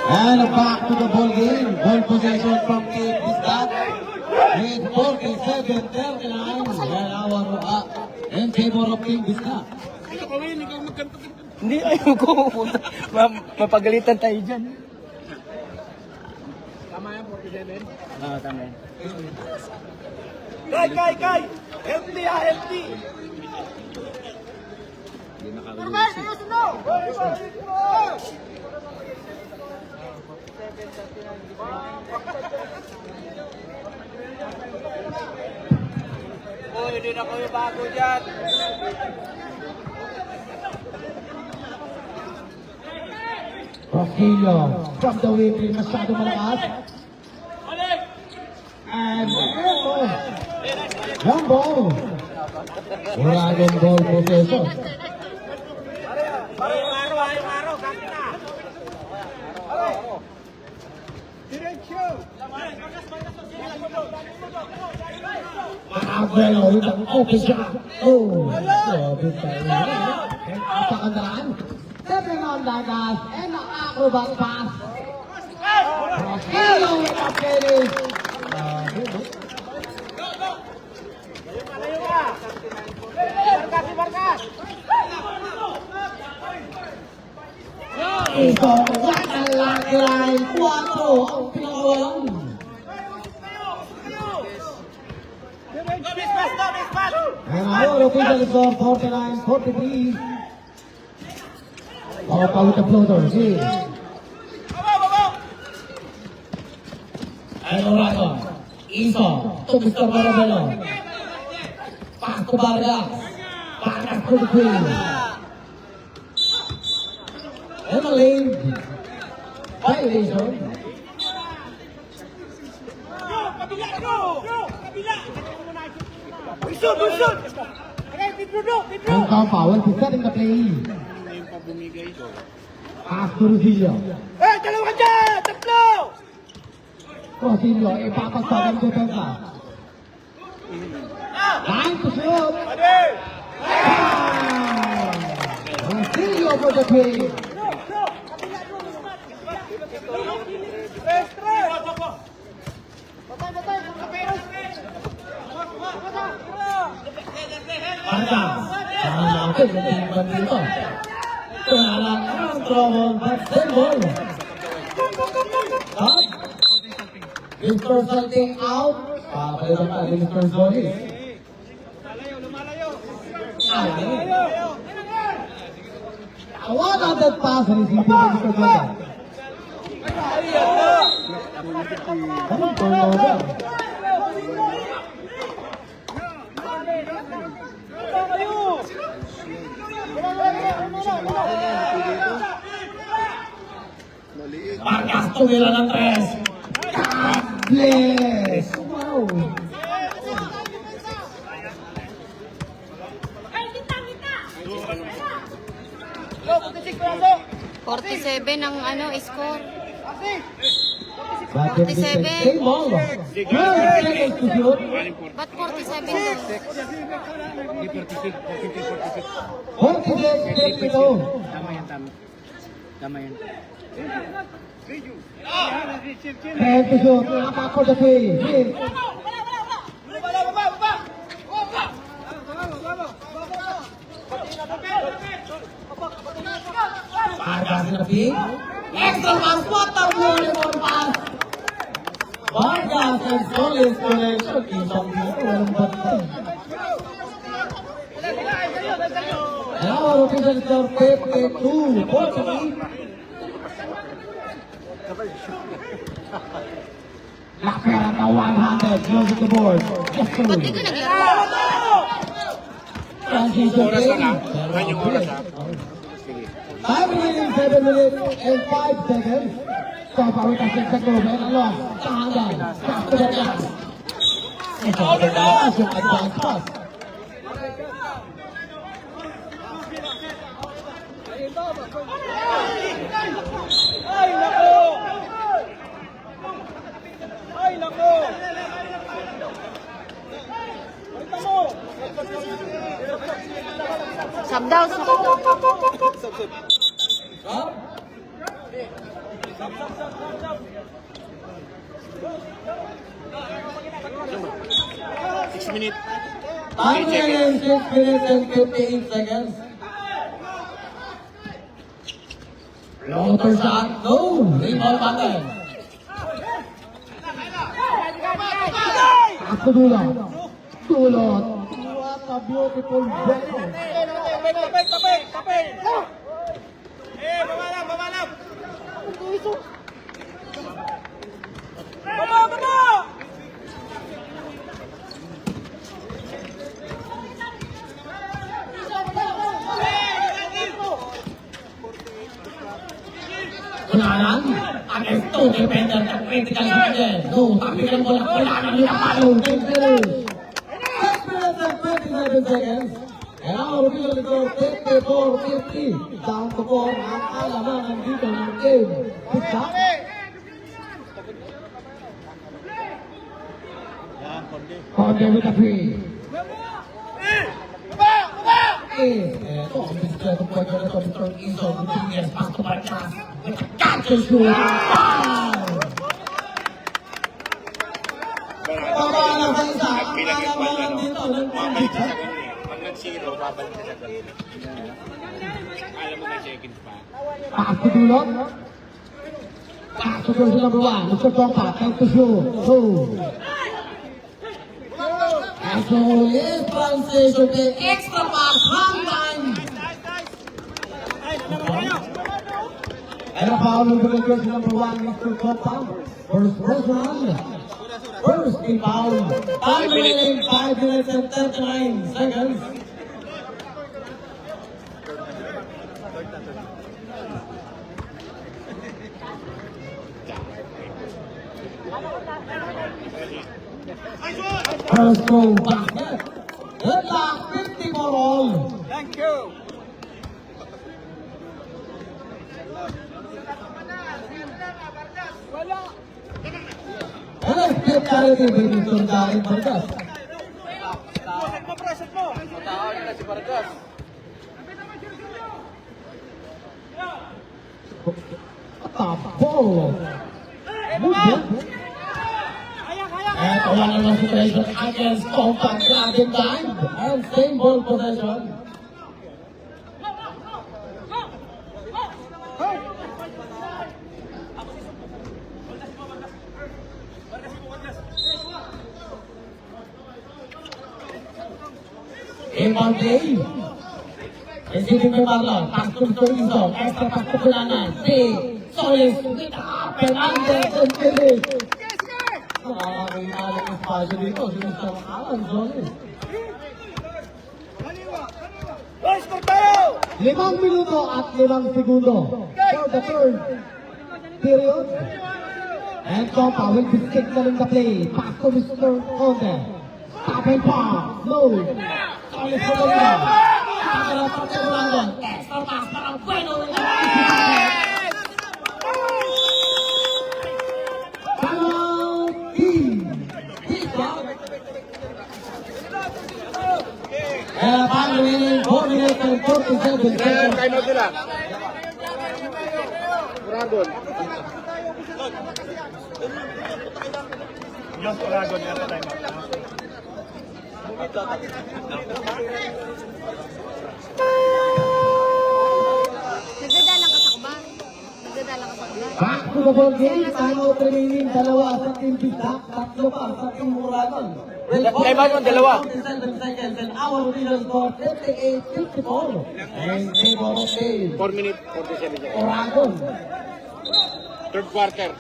And back to the ball game. Ball possession from Team Bistak with 47-39 and our in favor of Team Bistak. Hindi, ayoko. Mapagalitan tayo dyan. Tama yan, 47? Oo, tama yan. Kay! Healthy ah, healthy! Oh, hindi na kami bago dyan. Rosillo from the wing, masyado malakas. And long ball. Wala yung ball possession. Aguero with an open shot. Oh, grabe tayo. And apakandaraan. 7 on Dagas and the acrobat pass. Rogelio with the finish. Ito, what a lucky line. 4 ang pinakawalan. And our official score 49-43. Opa with the floater. See. And Oragon. Iso to Mr. Marabello. Pass to Vargas. Vargas to the queen. And the lane. Violation. And Powell to setting the play. Pass to Rosilio. Rosilio, ipapagsagan ko Tesa. Line to shoot. Rosilio for the play. Vargas. Saan natin yung tingin dito. Kailangan ang trouble, but still ball. Mr. Salting out. Papalitan ka rin Mr. Zolis. One of that pass received by Mr. Zolis. Anong turnover? Vargas tumira ng 3. God bless! Wow! $47 ang score. 47. Ball. 12 seconds to shoot. Ba't 47 doon? 46, 52. Tama yan. 10 to shoot. Attack for the three. Vargas in the pin. Extra pass. What a beautiful pass. Vargas and Solis connection. Isang dito. Walang bantay. And our official score 52-48. Lakera na 100. Close the board. Just to Ba't di ka naglaro? transition game. 5 minutes, 7 minutes, and 5 seconds. So, pawitasin sa Globe and along. Tahanan. Back to the glass. Ito ang Vargas yung advance pass. Sub daw, sub. Minutes. 5 minutes, 6 minutes, and 58 seconds. Floater shot. No! Rebound button. Ako dulot. Dulot. What a beautiful ball. Kunaran, ang ito defender ng critical defender. No, tapikan mo lang wala na niya palong. 6 minutes and 27 seconds. And our official score 54-50. Down to 4 ang alaman dito ng game. Pick up. Conde with the free. is, eto, ang bisikleta po ito na ito, Mr. Iso, Gutierrez, Pasto Marcas, catcher shoot, foul! Pabala sa isa, ang nalawalan dito ng pambisa. Pag nag-zero, babalik na sa ganun. Alam mo na seconds pa. Pass to Dulot. Pass to person number 1, Mr. Pompa, time to shoot, so. And so, is Francis, okay, extra pass, one time. And a foul on the person number 1, Mr. Pompa, first person. First team foul. 5 minutes and 39 seconds. First goal basket. Good luck, 50 for all. Thank you. And a step charity with Mr. Darin Vargas. Top ball. Movement. And a one-on-one situation against Compact Dragon Time. And same ball possession. Inbound play. Receiving the ball. Pass to Mr. Iso. Extra pass to Pulanan. Big. Solis. With up. Fernandez and Philip. Nakakawin na ng espasyo dito. Si Mr. Alan Solis. 5 minuto at 5 segundo. For the third period. And Compa will be signaling the play. Pass to Mr. Conde. Stop and pass. No. Solis sa Molina. Pagkarap at sa Durangon. Extra pass para bueno. Timeout team. And finally, 4 minutes and 47 seconds. Time out nila. Dragon. Yung Dragon yata tayo. Nagdadalang ka sa kuban. Nagdadalang ka sa kuban. Back to the ball game. Timeout remaining. Dalawa sa team Bitak. Tatlo pa sa team Muragon. Time out mo, dalawa. 47 seconds and our original score 58-54. And favor of game. 4 minutes, 47 seconds. Oragon. Third quarter.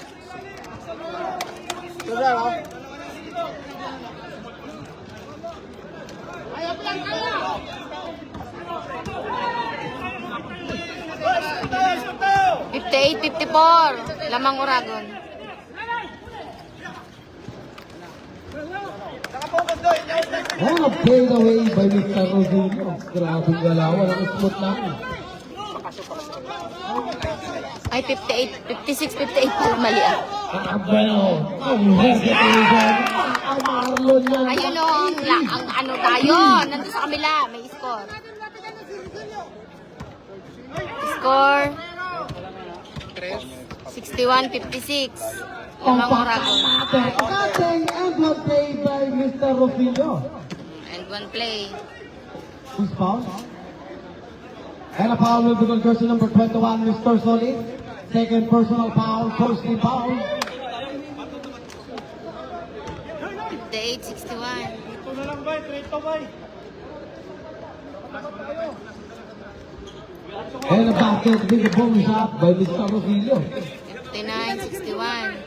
Fifty-eight, 54. Lamang Oragon. Oh, played away by Mr. Rodrigo. Grabing galawan. Ang smooth lang. Ay, 58, 56, 58 pala mali ah. Bueno. Ang hesitation. Ang Marlon yan. Ayun o, ang ano tayo. Nandun sa kabila, may score. Score 61-56. Lamang Oragon. Cutting and block play by Mr. Rufilio. And one play. Who's foul? And a foul will be on jersey number 21, Mr. Solis. Second personal foul, first team foul. 58-61. Ito na lang ba? Trito ba? And a basket with a boom shot by Mr. Rufilio. 59-61.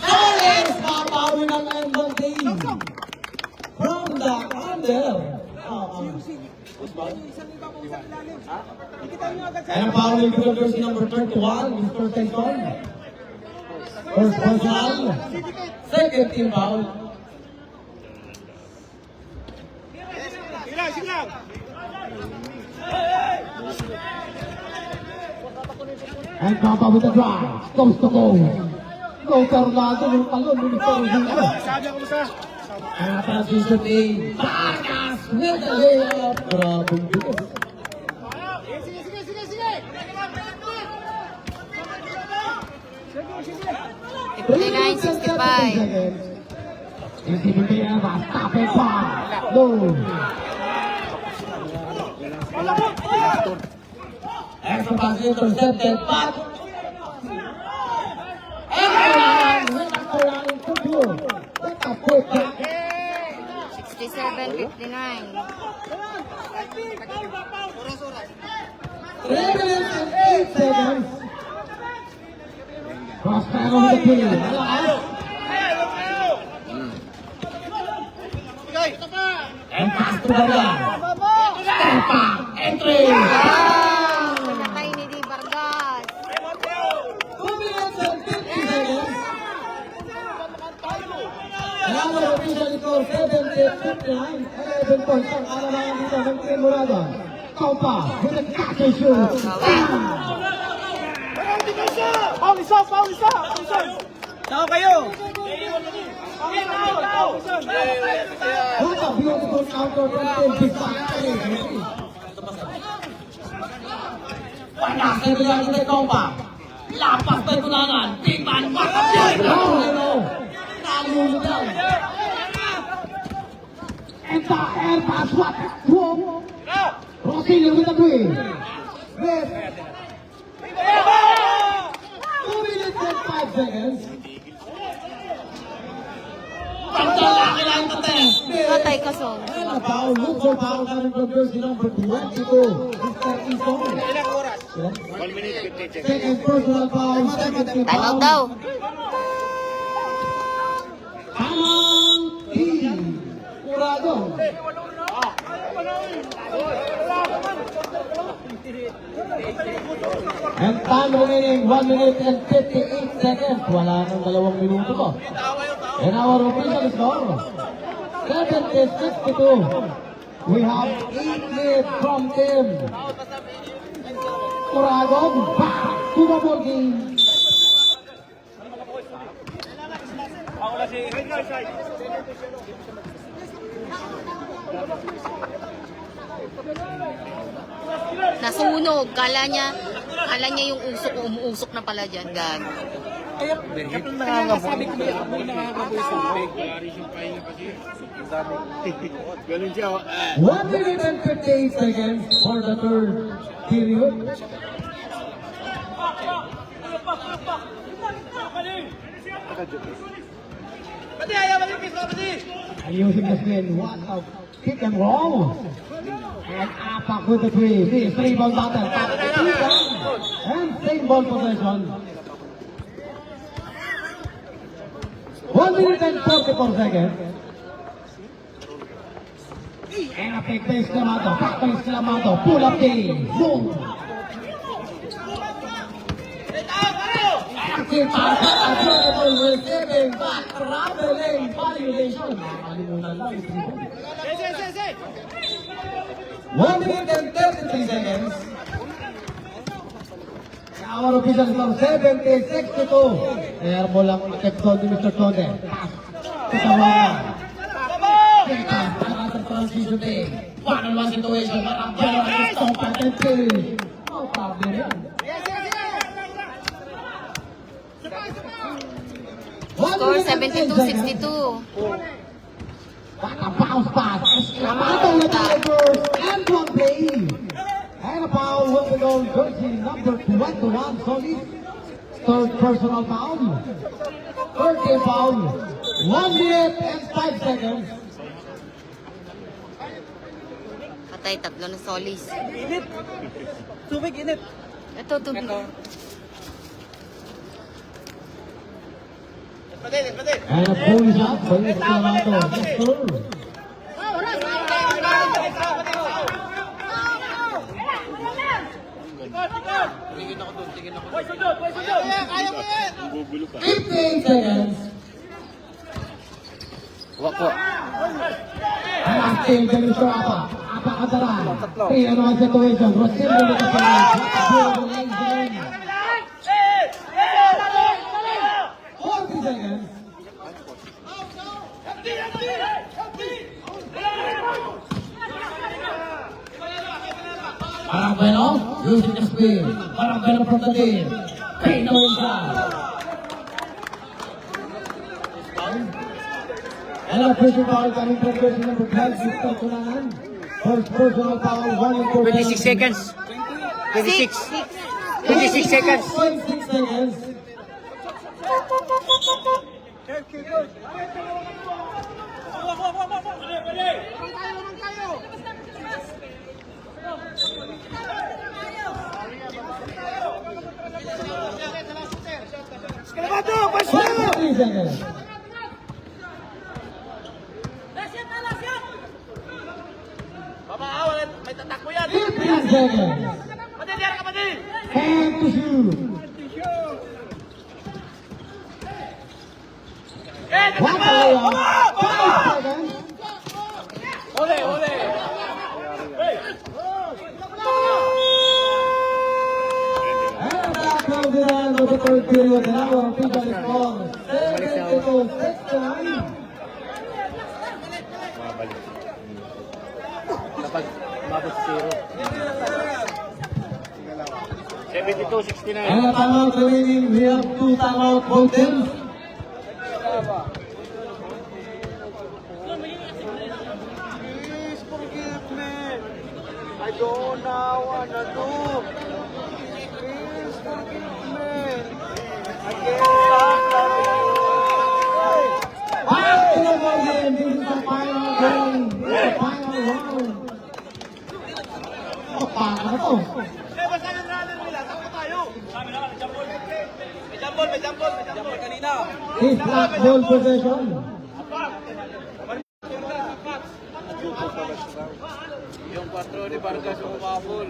Solis papawin ang end of game. From the under. And a foul will be on jersey number 31, Mr. Tenson. First personal. Second team foul. Sige lang. And Papa with the drive. Goes to goal. Go Fernando yung talon ni Mr. Rodrigo. And transition in. Vargas with the layup. Grabong bilis. 59-65. Hindi mo kaya tapay pa. No. Extra pass intercepted, but and with a quick back. 67-59. 3 minutes and 8 seconds. Cross back over the field. And pass to Vargas. Step back. Entry. Wow! Pinatay ni Di Vargas. 2 minutes and 50 seconds. Another official score 70-59. 11 points ang kalamangan dito ng Team Morado. Kaupa with a catch and shoot. What a beautiful counter from Team Bisbal. Panas na bigay sa Kaupa. Lapas na tulangan. Tingman. Makapit. Talo mo daw. And the air pass. What? Rosilio with the three. With 2 minutes and 5 seconds. Pagdala kailangan ka test. Patay ka, Sol. And a foul. Look for foul coming from jersey number 22. Mr. Ison. 1 minute, 50 seconds. Second personal foul. Second team Time out foul. daw. Tamang team. Morado. And time remaining 1 minute and 58 seconds. Wala nang 2 minuto pa. And our official score 70-62. We have 8 lead from team Morado. Back to the ball game. Nasunog. Kala niya yung usok, umuusok na pala dyan. Gag. Kaya sabi ko may nangangaboy sa tubig. 1 minute and 58 seconds for the third period. Ayusin na spin. What a kick and roll. And apak with the three. This rebound battle. And same ball possession. 1 minute and 44 seconds. And a big base Clamato. Back base Clamato. Pull up game. Boom. Active pass. Available receiving. Back traveling. Violation. Nakalimutan lang. 1 minute and 33 seconds. Our official score 70-62. Airball lang Tepson ni Mr. Tonde. Katawanan. Kita. Nakasang transition day. 1-on-1 situation. Matanggal ang stop and finish. No problem yan. Score 72-62. What a bounce pass. Esclamato with the Lakers. And one play. And a foul with the goal jersey number 21. Solid. Third personal foul. Third game foul. 1 minute and 5 seconds. Patay, tatlo na solis. Init. Tubig, init. Ito, tubig. And a pull shot by Esclamato. Yes, sir. Gugulo pa. 15 seconds. Wako. And a change by Mr. Apa. Apa Kadaran. 3-on-1 situation. Rosilio with the play. Beautiful lane zone. Parang bueno, using the speed. Parang bueno from the team. Pino inside. And a personal foul coming from person number 12, Victor Cunanan. First personal foul, 1 and 4. 26 seconds. 26. 26 seconds. 26 seconds. Escalabado! 23 seconds. May tatakbo yan. 15 seconds. Kapatid, yan kapatid. And to shoot. One foul. 5 seconds. Uli, uli. And that comes the end of the third period. And now our official score, 72-69. Kapag mabot 0. 72-69. And a timeout remaining. We have 2 timeout both teams. Please forgive me. I don't know what to do. Please forgive me. I can't. Back to the ball game. This is the final game. The final round. Oh, paano na to? Eh, basta yung runner nila. Takbo tayo. May jambol, may jambol. May jambol kanina. His last ball possession. Yung 4 ni Vargas umabol.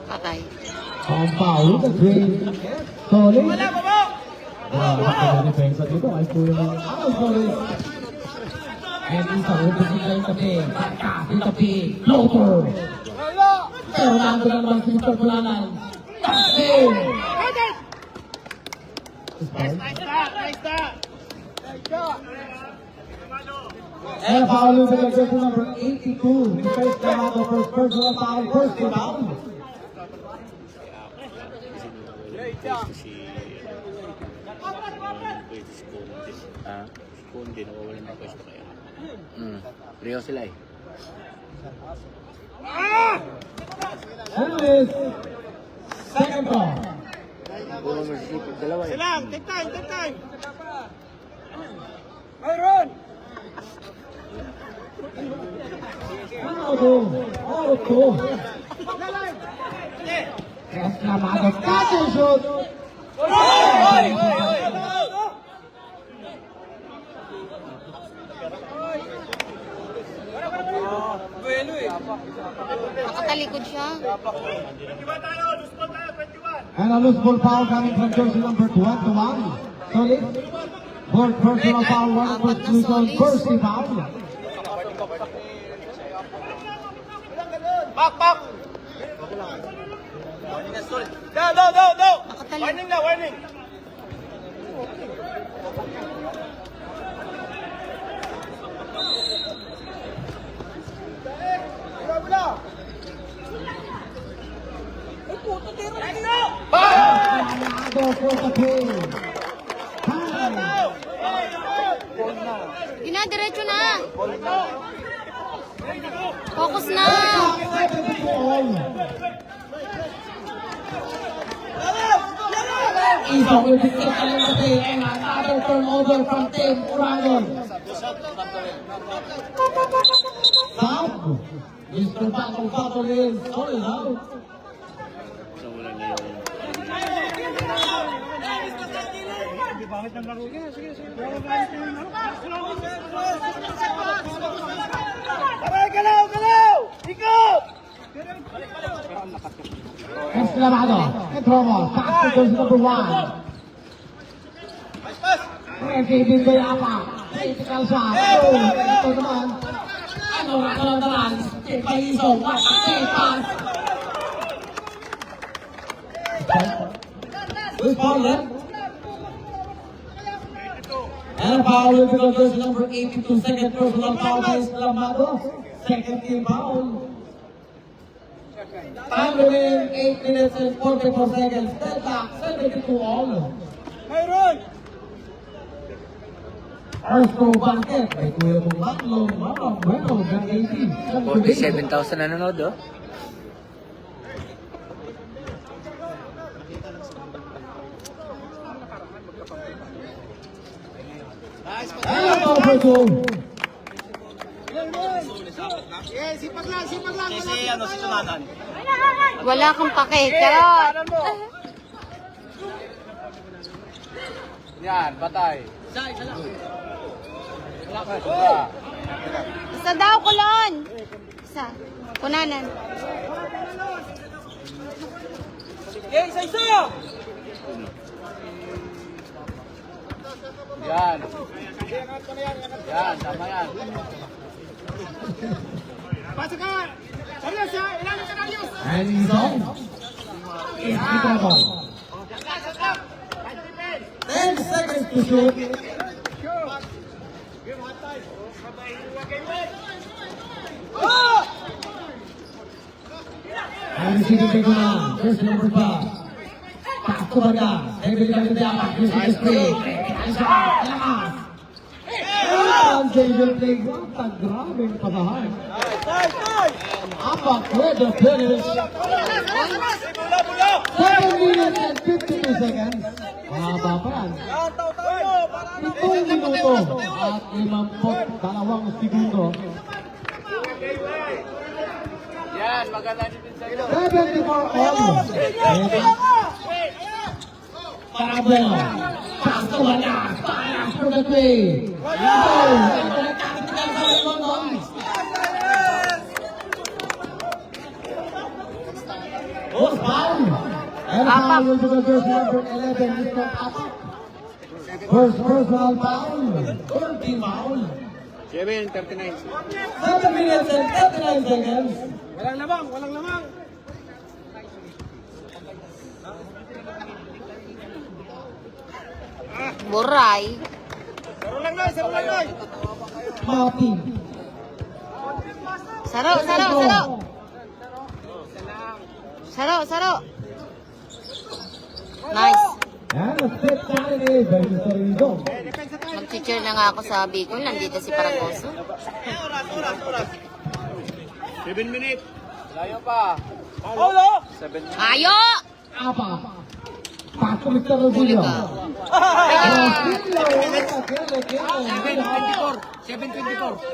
Patay. Ang foul, the green. Solid. Wala, babo! Ang depensa dito ay puro ng solid. And isang upusin na yung tabi. Yung tabi. Floater. Pero nandun na naman si Mr. Kulanan. That's it. And a foul is against number 82. First Camado, first personal foul, first rebound. Kung din, wala na pwesto kaya. Rio sila eh. And it is second ball. Puro masisipag dalawa eh. Lang, take time, take time. Mayroon! Auto. Yes, Camado. Catch and shoot. Nakatalikod siya. And a loose ball foul coming from jersey number 21. Solid. Fourth personal foul, one of which is on first foul. Back, back! No! Nakatalikod. Warning na, warning! Camado for the pin. Diretso na. Focus na. Isa will be taken in the day and another turnover from Team Uragon. South. Mr. Battle Battle is solid out. So wala na yung... Bakit ng laro? Sige. Galaw! Ikot! Exclamado. Entromo. Pass to goes number 1. Receiving by Apa. Critical shot. Ito naman. Ano naman? Paiso. Pass. This ball left. And a foul will be called jersey number 82, second personal foul by Esclamado. Second team foul. Time remaining 8 minutes and 44 seconds. Delta 72 all. Ersko Banquet, may kuya mong baklong, Marlon Bueno, ng 80. 47,000 nanonood, oh. And a foul for two. Wala kang pake. Charot. Yan, batay. Isa daw, kulon. Isa. Kunanan. Yan. Yan, tama yan. And he's on. It's Chicago. 10 seconds to shoot. And receiving big one. First number 5. Pass to Vargas. Heavily coming down. Using the screen. Alakas. And they will play one. Grabing pabahan. Apak with the finish. 7 minutes and 52 seconds. Mahaba pa yan. 7 minuto at 52 segundo. Yan, maganda din sa'yo. 74 all. Parabel. Pass to Vargas. Vargas for the three. Goal. Nagkakatigan sa London. Goes foul. And foul will be the jersey number 11, Mr. Apak. First personal foul. Third team foul. 7, 39. 7 minutes and 39 seconds. Walang lamang, walang lamang. Buray. Mati. Saro, saro, saro. Saro, saro. Nice. And a step Saturday by Mr. Rizo. Mag-cheer na nga ako sa Bicol. Nandito si Paragoso. 7 minutes. Layo pa. Ayo! Apa. Pass to Mr. Rodillo. Huli ka. Rodillo. 724. 22.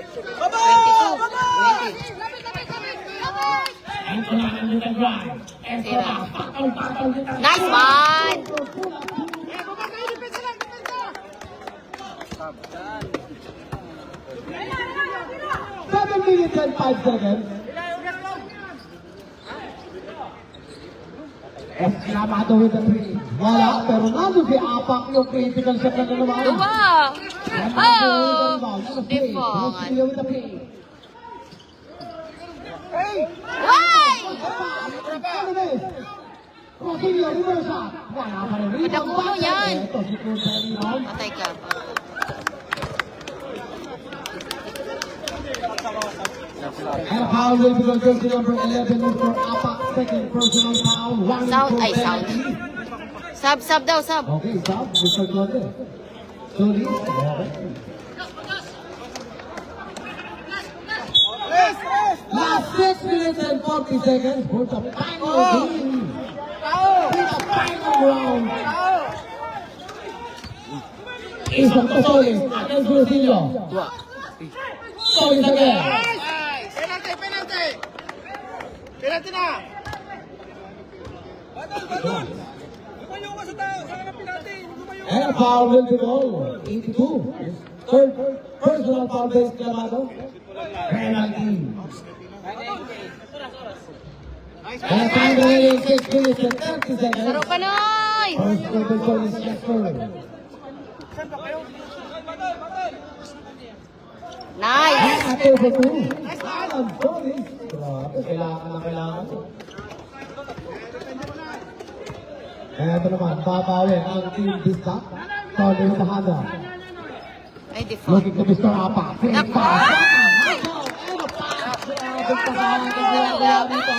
And kailangan nito drive. And Sira. patol nito. Nice one! Seven minutes and 5 seconds. Esclamado with the three. Wala, pero nandun si Apak yung critical shot na naman. Dua! Oh! Defongan. Defongan. With the play. Why? Rodillo, reverse shot. Wala pa rin. Padakulo yan. Ito si Cruz rebound. Patay ka. And a foul will be on jersey number 11, Mr. Apak. Second personal foul. One Sound, for ay sound. penalty. Sub daw, sub. Okay, stop. Mr. Claude. Slowly. Last 6 minutes and 40 seconds for the final game. For the final round. Isang Tosoy against Rosillo. Tosoy again. Penalty na! And a foul will be goal. 82. Third personal foul by Esclamado. Penalty. And time remaining 6 minutes and 30 seconds. Saro ka, Noy! First quarter goal is Jasper. Nice! And a for two. And goal is. Grabe, kailangan na kailangan. And ito naman, babawi ang team Bistak. Tony Mahada. May default. Looking to Mr. Apa. Great pass. And a pass. Grabe pasahan ng ginagawa dito.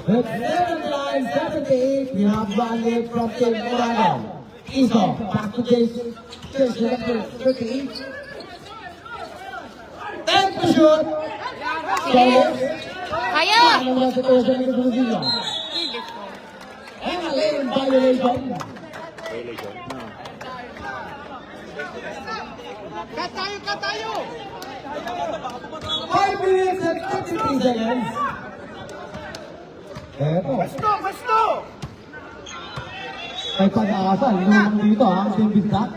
With 7-9-7-8, we have one lead from Team Morago. Iso, back to Jason. Jason number 38. And to shoot. Sige. Kaya! Ano na sa tuwa sa mga Brazil? And a lane violation. Katayo! 5 minutes and 53 seconds. Eto. Basto! May pag-aasa. Inuman dito ang Team Bisdak.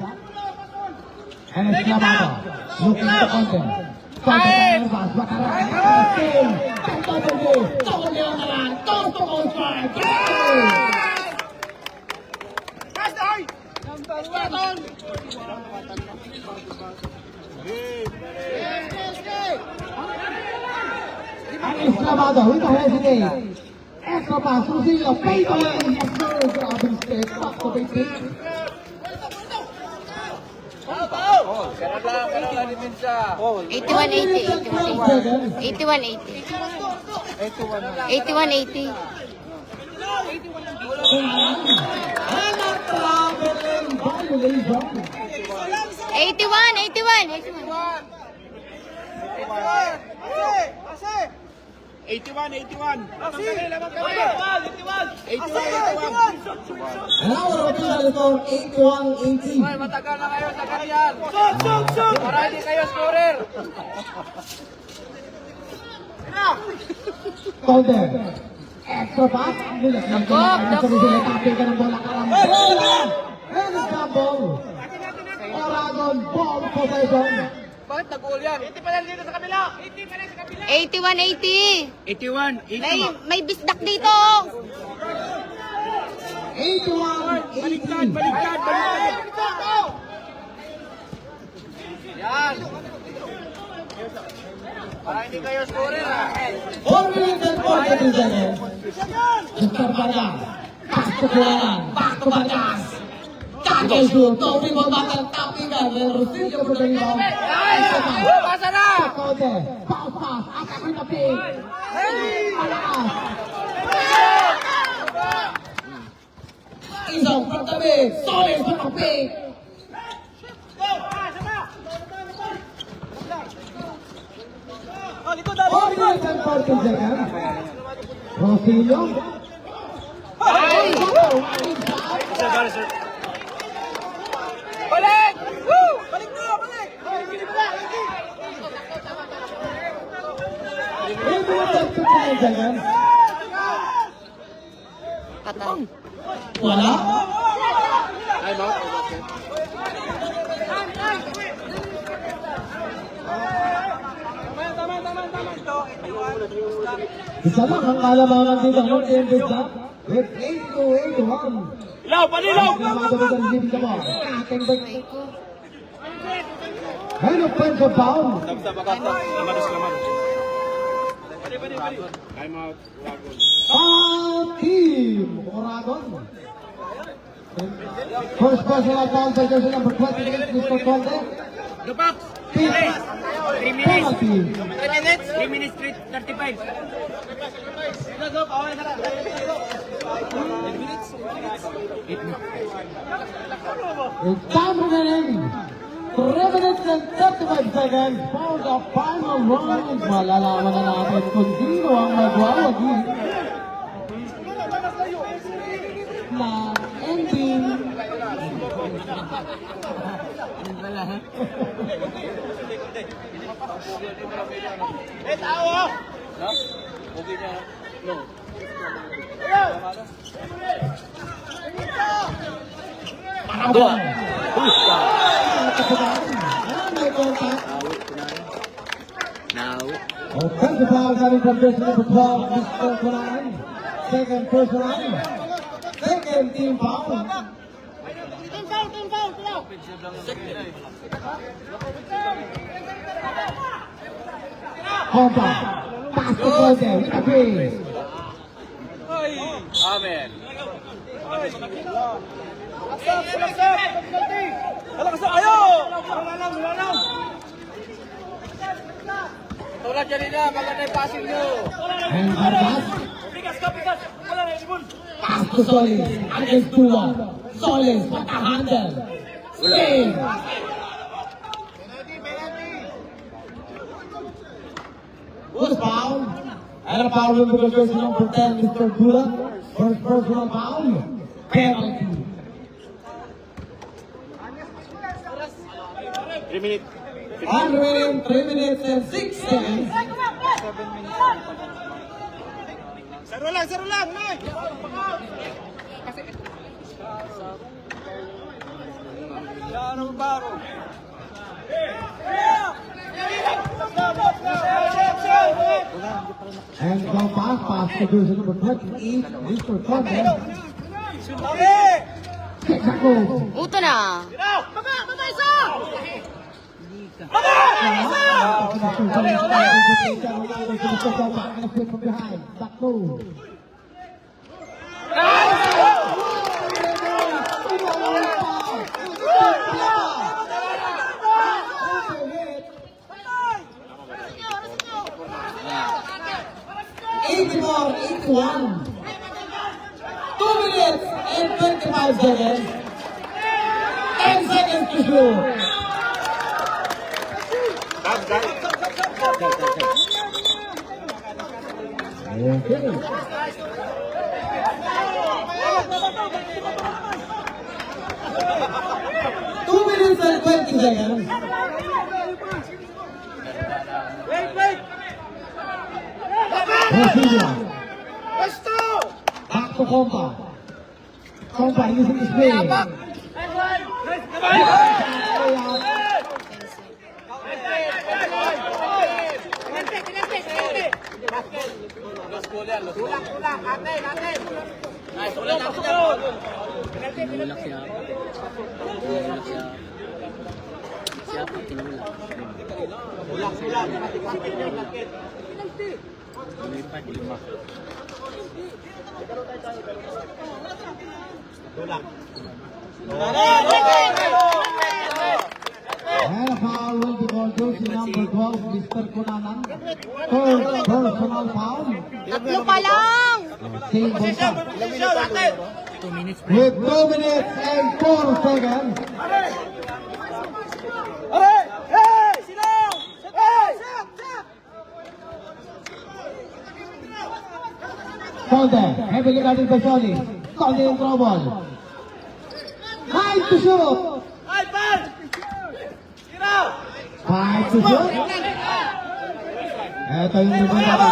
And it's Clavado. Looking at the content. Five! Bakarang! Team! Double down the line! Toss to goal strike! And it's Clavado with the hesitate. Extra pass, Susillo, fade away! Yes, sir! Grabe step back to basic. 8180. And a traveling violation. 81. And our official score 81-80. Matagal na kayo, tagal yan. Para hindi kayo scorer. Golden. Extra pass. Nilas ng bola. Sa Susillo, tapin ka ng bola. Karambola. And a double. Oragon ball possession. Bakit nag-goal yan? 80 pa lang dito sa kabila. 8180. May bisdak dito. 81-80. Baliktad. Yan. Para hindi kayo scorer ha. 4 minutes and 42 seconds. Mr. Vargas. Pass to Kuwanan. Back to Vargas. Kakay shoot. Topi mo batang tapingan. And receive the rebound. Pasa na! Sakote. Bounce pass. Attack with the pick. Malakas. Isang from the big. Solid from the pick. 4 minutes and 14 seconds. Rosillo. Balik! Woo! Balik na! 3 minutes and 59 seconds. Patay. Wala. Isa lang ang kalamangan dito ng Team Bisdak with 8-2-8-1. Ilaw! Panilaw! And offensive foul. Foul team Oragon. First personal foul by jersey number 28, Mr. Conde. The box! Penalty. 3 minutes, 35. It's time remaining. 3 minutes and 35 seconds for the final round. Malalaman na natin kung sino ang magwawagi na ending. Dua. Offensive foul coming from jersey number 12, Mr. Kunan. Second personal. Second team foul. Compa. Pass to Conde with a brace. Amen. Tulad dyan nila, maganda yung passing nyo. And Vargas. Pass to Solis. Against Dua. Solis, patahandle. Spain. Who's foul? And a foul will be against number 10, Mr. Dua. First personal foul. Penalty. 3 minutes. On remaining 3 minutes and 6 seconds. Saro lang, Noy! And go pass to Dua number 28, Mr. Conde. Texaco. Uto na. Eighty-four, 81. 2 minutes and 25 seconds. 10 seconds to shoot. Okay. Two minutes and 20 seconds. Brasilia. Back to Compa. Compa using his play. Tinulak siya. Siapa tinulak? Lumipad, lima. And a foul will be called jersey number 12, Mr. Kunanan. Third personal foul. Tatlo pa lang. Same Bonsa. 2 minutes. With 2 minutes and 4 seconds. Conde, heavily guarded by Sony. Conde in trouble. High to shoot. Five to shoot. Ito yung numero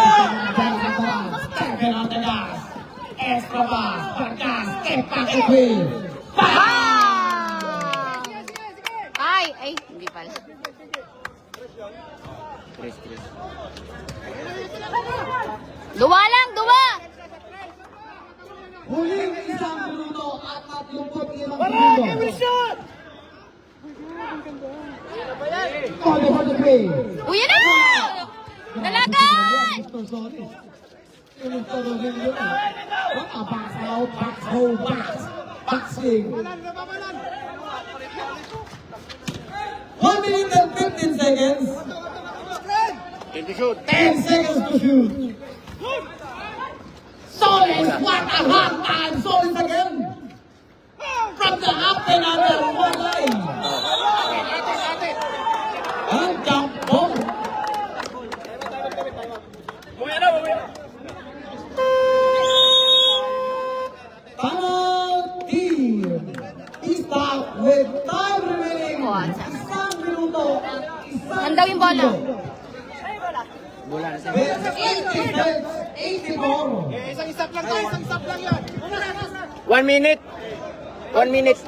Champion on the gas. Escobar, Vargas, step back to three. Ay, hindi pala. Duwa lang, duwa! Huling isang minuto at 35 segundo. Conde for the three. Uy, yan na! Dalagan! Mr. Solis. Yung tanongin yun. What a box out, box hold, boxing. 1 minute and 15 seconds. 10 seconds to shoot. Solis, what a hot time. Solis again. From the up and under one line. And jump ball. Penalty. Stop with time remaining. Isang minuto. Handaw yung bola. Bola na siya. With 84. Isang isap lang yan. 1 minute. 1 minute.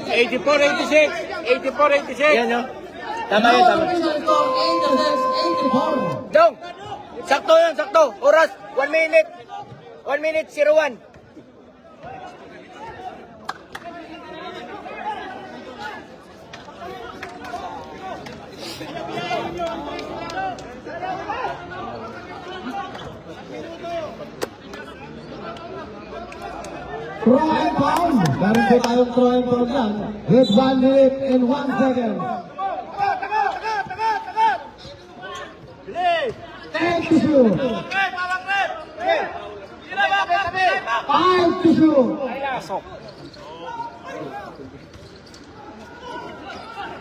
84-86. Yan yun. Tama yun, tama. Score 86-84. Dong! Sakto yun, sakto. Oras, 1 minute. 1 minute, 01. Throw and foul. Meron po tayong throw and foul yan. With 1 minute and 1 second. 10 to shoot. 5 to shoot.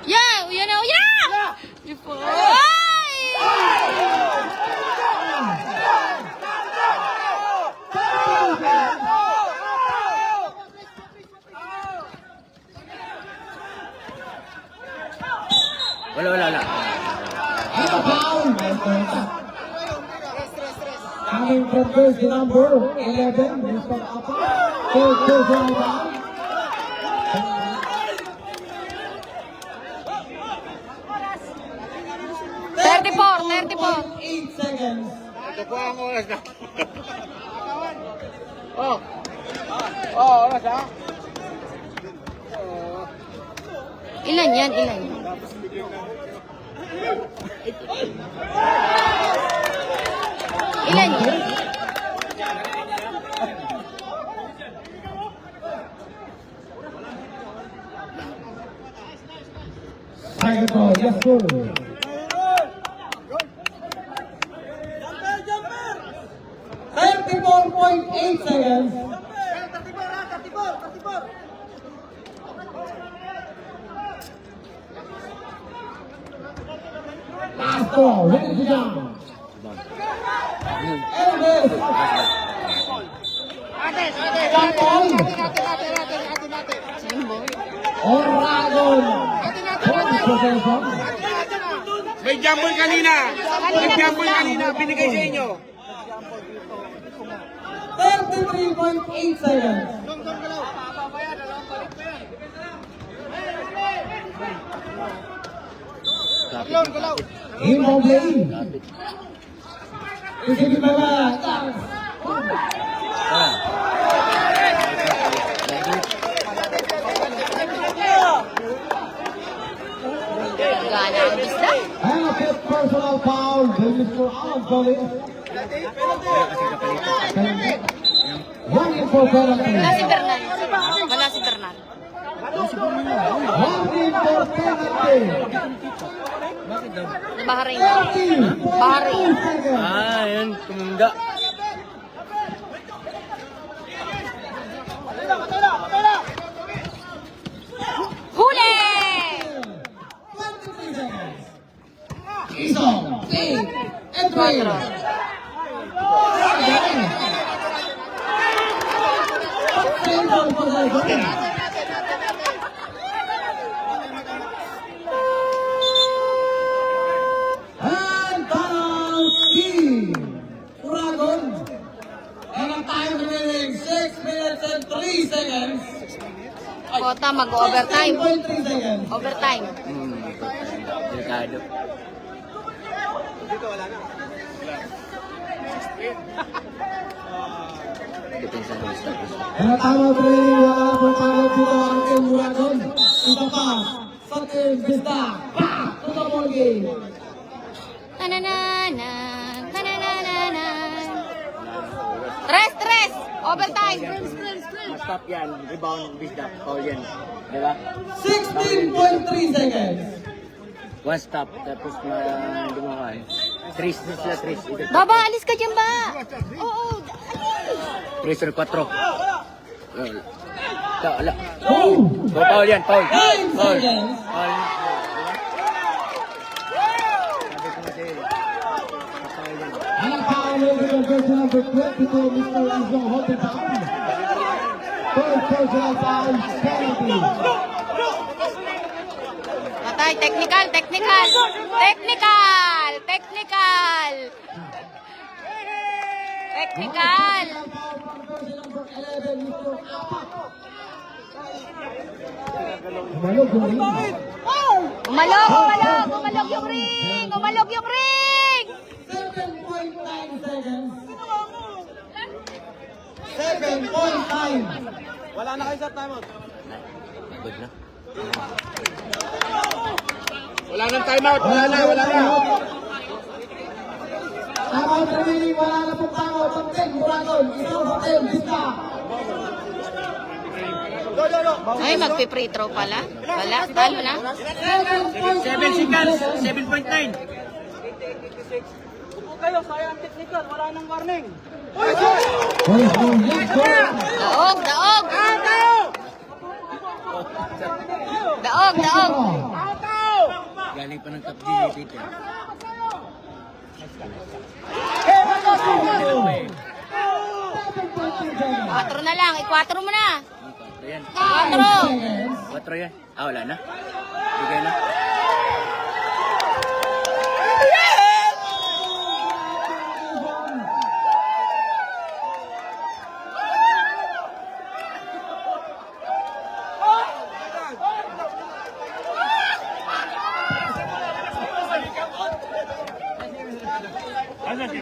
Yeah! Yan na! Yeah! Before. Ay! Wala. And a foul. Coming from jersey number 11, Mr. Apa. Third personal foul. 8 seconds. Ito po ang oras na. Oras ha? Ilan yan? Ilan? Ilan yan? Second ball, yes sir. 34.8 seconds. Last ball, ready to down. And this. One ball. Oragon. May jumble kanina. May jumble kanina. Binigay sa inyo. 33.8 seconds. Inbound play. Isipin mo ba? Gana ang isda. And a fifth personal foul. Mr. Alan Collins. One in for penalty. Wala si Bernal. Wala si Bernal. One in for penalty. Bahrain. 30.2 seconds. Yan. Tumunda. Huli! 23 seconds. Isong, 8, and 3. Single possession. And penalty. Uragon. And ang time remaining 6 minutes and 3 seconds. Kota mag-overtime. 16.3 seconds. Overtime. Delikado. Depensa ng status. And ang tama training, wala pong tawag dito ang Team Uragon. Ito pa, sa Team Vista. Back to the ball game. Tananana. Tananana. Tres! Overtime! Stop yan. Rebound. Bisdap. Foul yan. Diba? 16.3 seconds. One stop. Tapos hindi mo kaya. Tris sila. Tris. Baba, alis ka dyan ba? Oo. Tris or 4. Wala. Oh! Foul yan. Foul. 9 Foul. seconds. Foul. And ang foul is in jersey number 22, Mr. Izong Hotenbaum. Third personal foul, penalty. Patay, technical! Umalog yung ring. Umalog yung ring! 7.9 seconds. 7.9. Wala na kayo sa timeout. Good na. Wala nang timeout. Wala na. Timeout remaining, wala na pong timeout. Ang Team Uragon, isang sa Team Vista. Ay, magpi-free throw pala. Wala, talo na. 7 seconds. 7.9. Daog, daog. Daog, daog. Galing pa ng top G, Peter. Quatro na lang, i-quatro mo na. Yan. Quatro. 4 yan. Ah, wala na. Bigay na. Ano, Kim?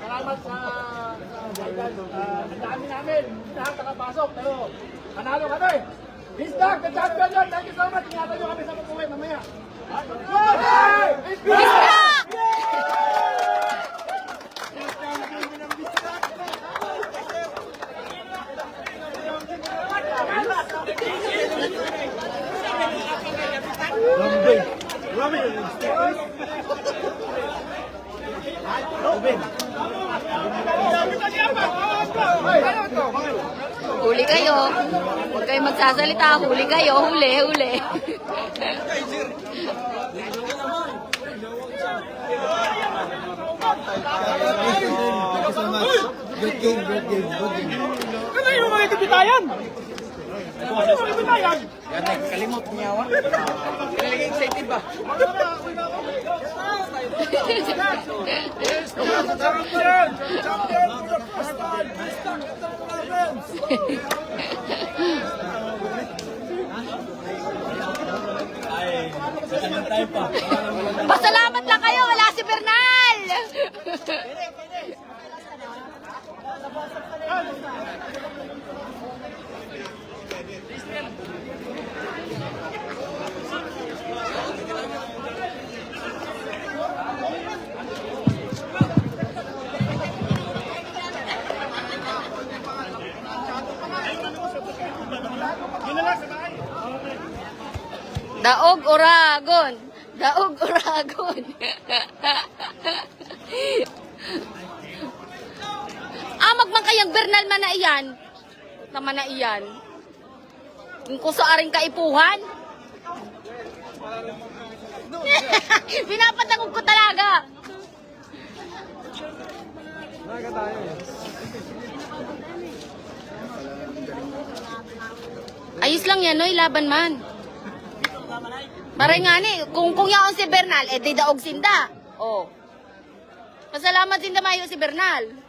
Salamat sa ang dami namin. Lahat nakapasok. Pero panalo kami. Bisdak, the champion yun. Thank you so much. Ingatan nyo kami sa pagkuhay mamaya. Bisdak! Huli kayo. Huwag kayo magsasalita. Huli kayo. Huli, huli. Thank you so much. Good game, good game, good game. Ano yung mga itibitayan? Ano yung mga itibitayan? Yan, kalimot niya, wa? Kailangan excited ba? Pasalamat lang kayo. Wala si Bernal. Daog Oragon. Daog Oragon. Magman kayang Bernal man na iyan. Naman na iyan. Kung sa aring kaipuhan. Pinapatagog ko talaga. Ayos lang yan, no? Laban man. Maray nga ni, kung yaon si Bernal, di daog sinda. Oh. Pasalamat sinda mayo si Bernal.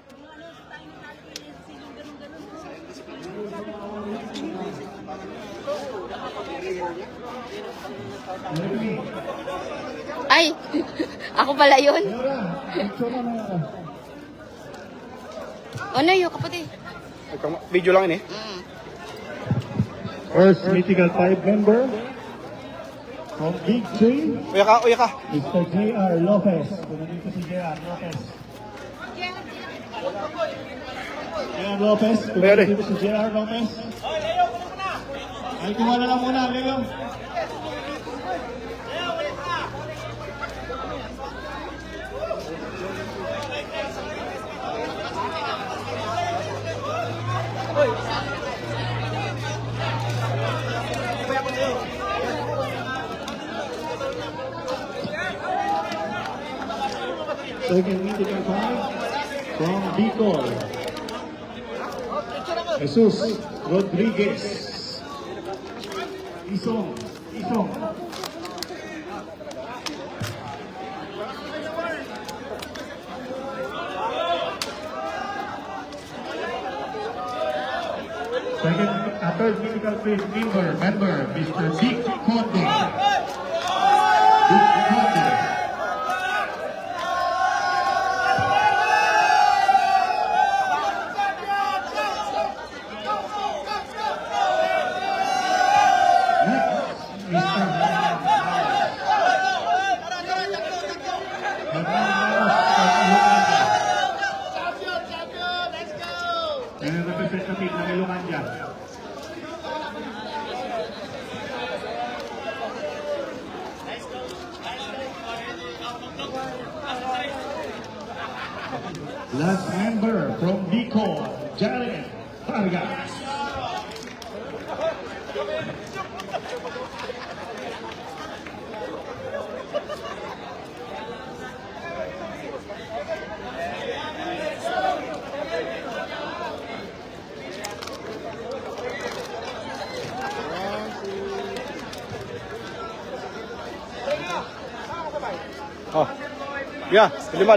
Ay, ako pala yun. Ano yun, kapatid? Video lang ini. First mythical 5 member from Big 3, Uya ka. Mr. J.R. Lopez. Kung nandito si J.R. Lopez. J.R. Lopez. Kung nandito si J.R. Lopez. Ay, kumala lang muna, Leo. Second medical fight from Bicol. Jesus Rodriguez. Isong. Third medical field member, Mr. Dick Conde. Dick Conde. Representative ng Ilocania. Last member from Bicol, Jared Vargas. Oh. Yeah, lima.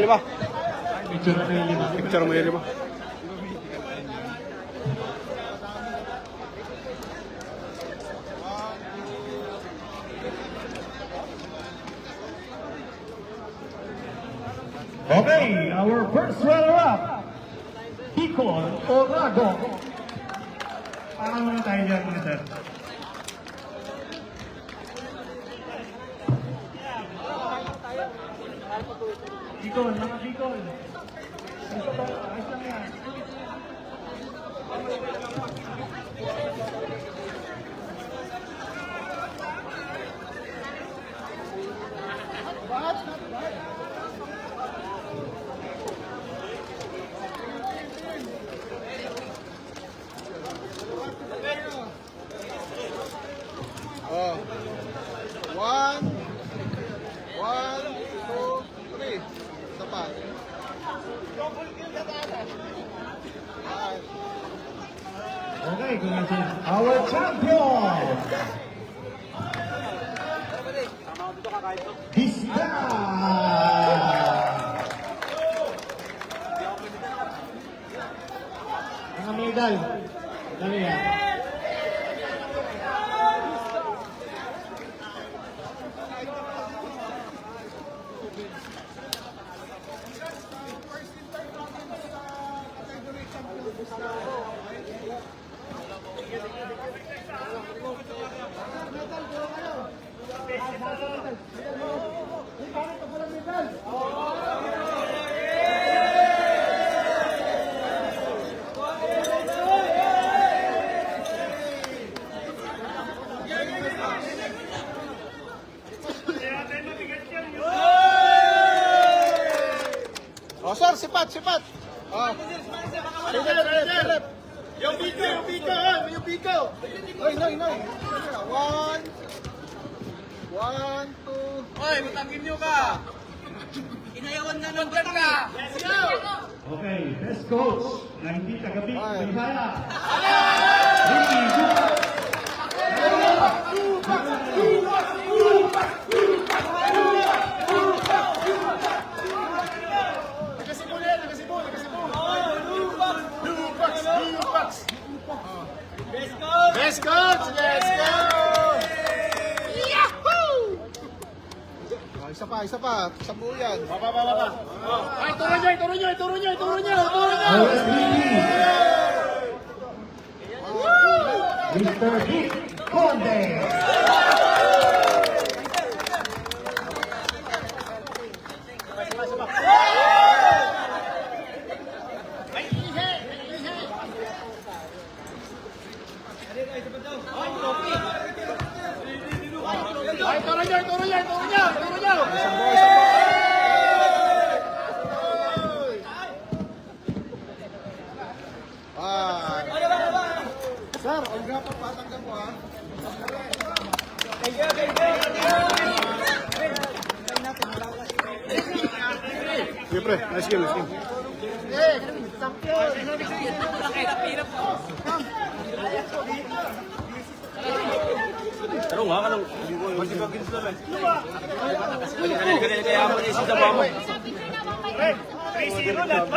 Picture na yung lima. Picture mo yung lima. Okay, our first runner-up, Bicol Orago. Parang muna tayo dyan, mga sir. Bicol, mga Bicol. Ayos lang yan. Oh. 1, 2, 3. Isa pa. Okay, congratulations. Our champion! Vista! Ang medal. Dali yan. Oh, sir, sipat. Oh. Yung biko! Noy. 1, 2. Hoy, matangin nyo ka! Inayawan na ng ka! Let's go! Okay, best coach na hindi taga-Big Ay. Bisaya. Ricky Dumas. Best coach! Let's go! Yahoo! Oh, isa pa. Sampu yan. Baba. Ay, ituro nyo! OSBD. Mr. Dick Conde. Ay, ituro nyo! Ah. Sir, Olga pa patanggap mo ha. Siyempre, nice game, nice game. Taro nga ka nang... Kaya mo na isa mo. 3-0 lahat.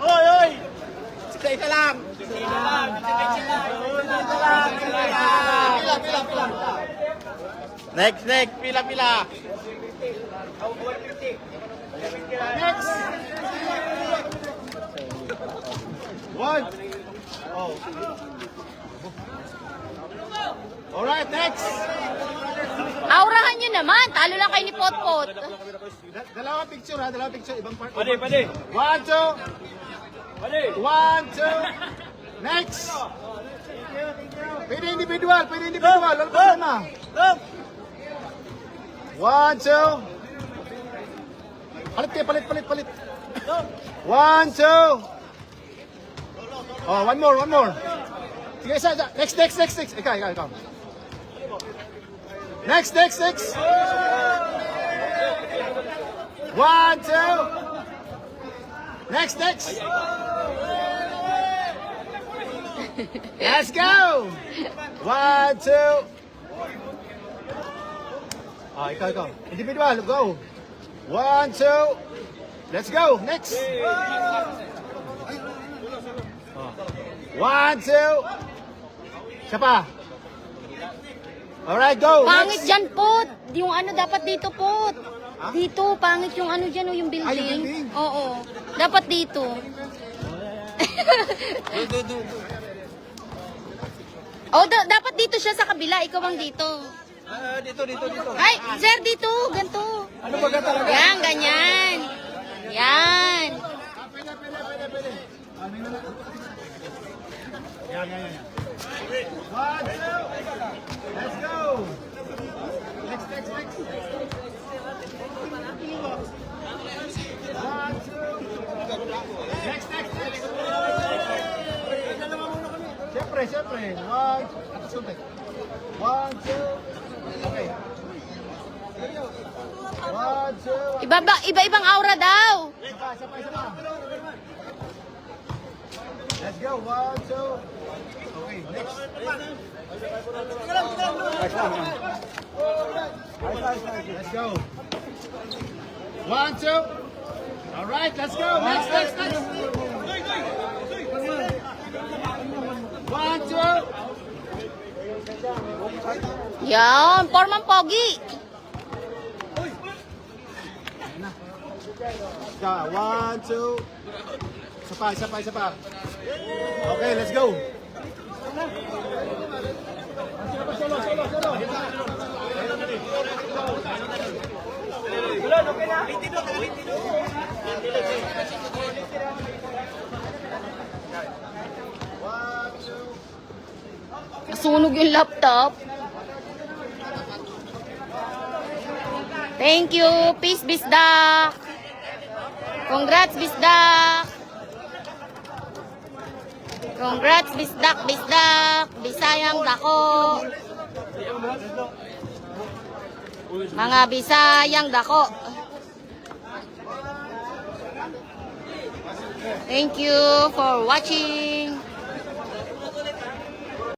Oy, oy! Isa lang. Next, pila. One. Oh. Alright, next. Aurahan nyo naman. Talo lang kayo ni Potpot. Dalawang picture ha, dalawang picture. Ibang part. Pwede. 1, 2. 1, 2. Next. Pwede individual. Walang problema. 1, 2. Palit. 1, 2. Oh, one more. Sige, isa. Next. Ikaw. Next. 1, 2. Next. Let's go. 1, 2. Ikaw. Individual, go. 1, 2. Let's go. Next. 1, 2. Siya pa. Alright, go. Pangit Next. dyan, Pot. Yung ano, dapat dito, Pot. Dito, pangit yung ano dyan, yung building. yung building? Oo. Dapat dito. Dapat dito siya sa kabila. Ikaw ang dito. Dito. Ay, sir, dito. Ganito. Ano ba talaga? Yan, ganyan. Yan. Yan. 1, 2. Let's go. Next. 1, 2. Next. Siyempre. 1, 2. Okay. 1, 2. Iba-ibang aura daw. Isa pa. Let's go. 1, 2. Okay, next. Let's go. 1, 2. All right, let's go. Next. 1, 2. Yan, Foreman Pogi. Isa, 1, 2. Isa pa. Okay, let's go. Nasunog yung laptop. Thank you. Peace, Bisdak. Congrats, Bisdak. Congrats, Bisdak. Bisayang dako. Mga Bisayang dako. Thank you for watching.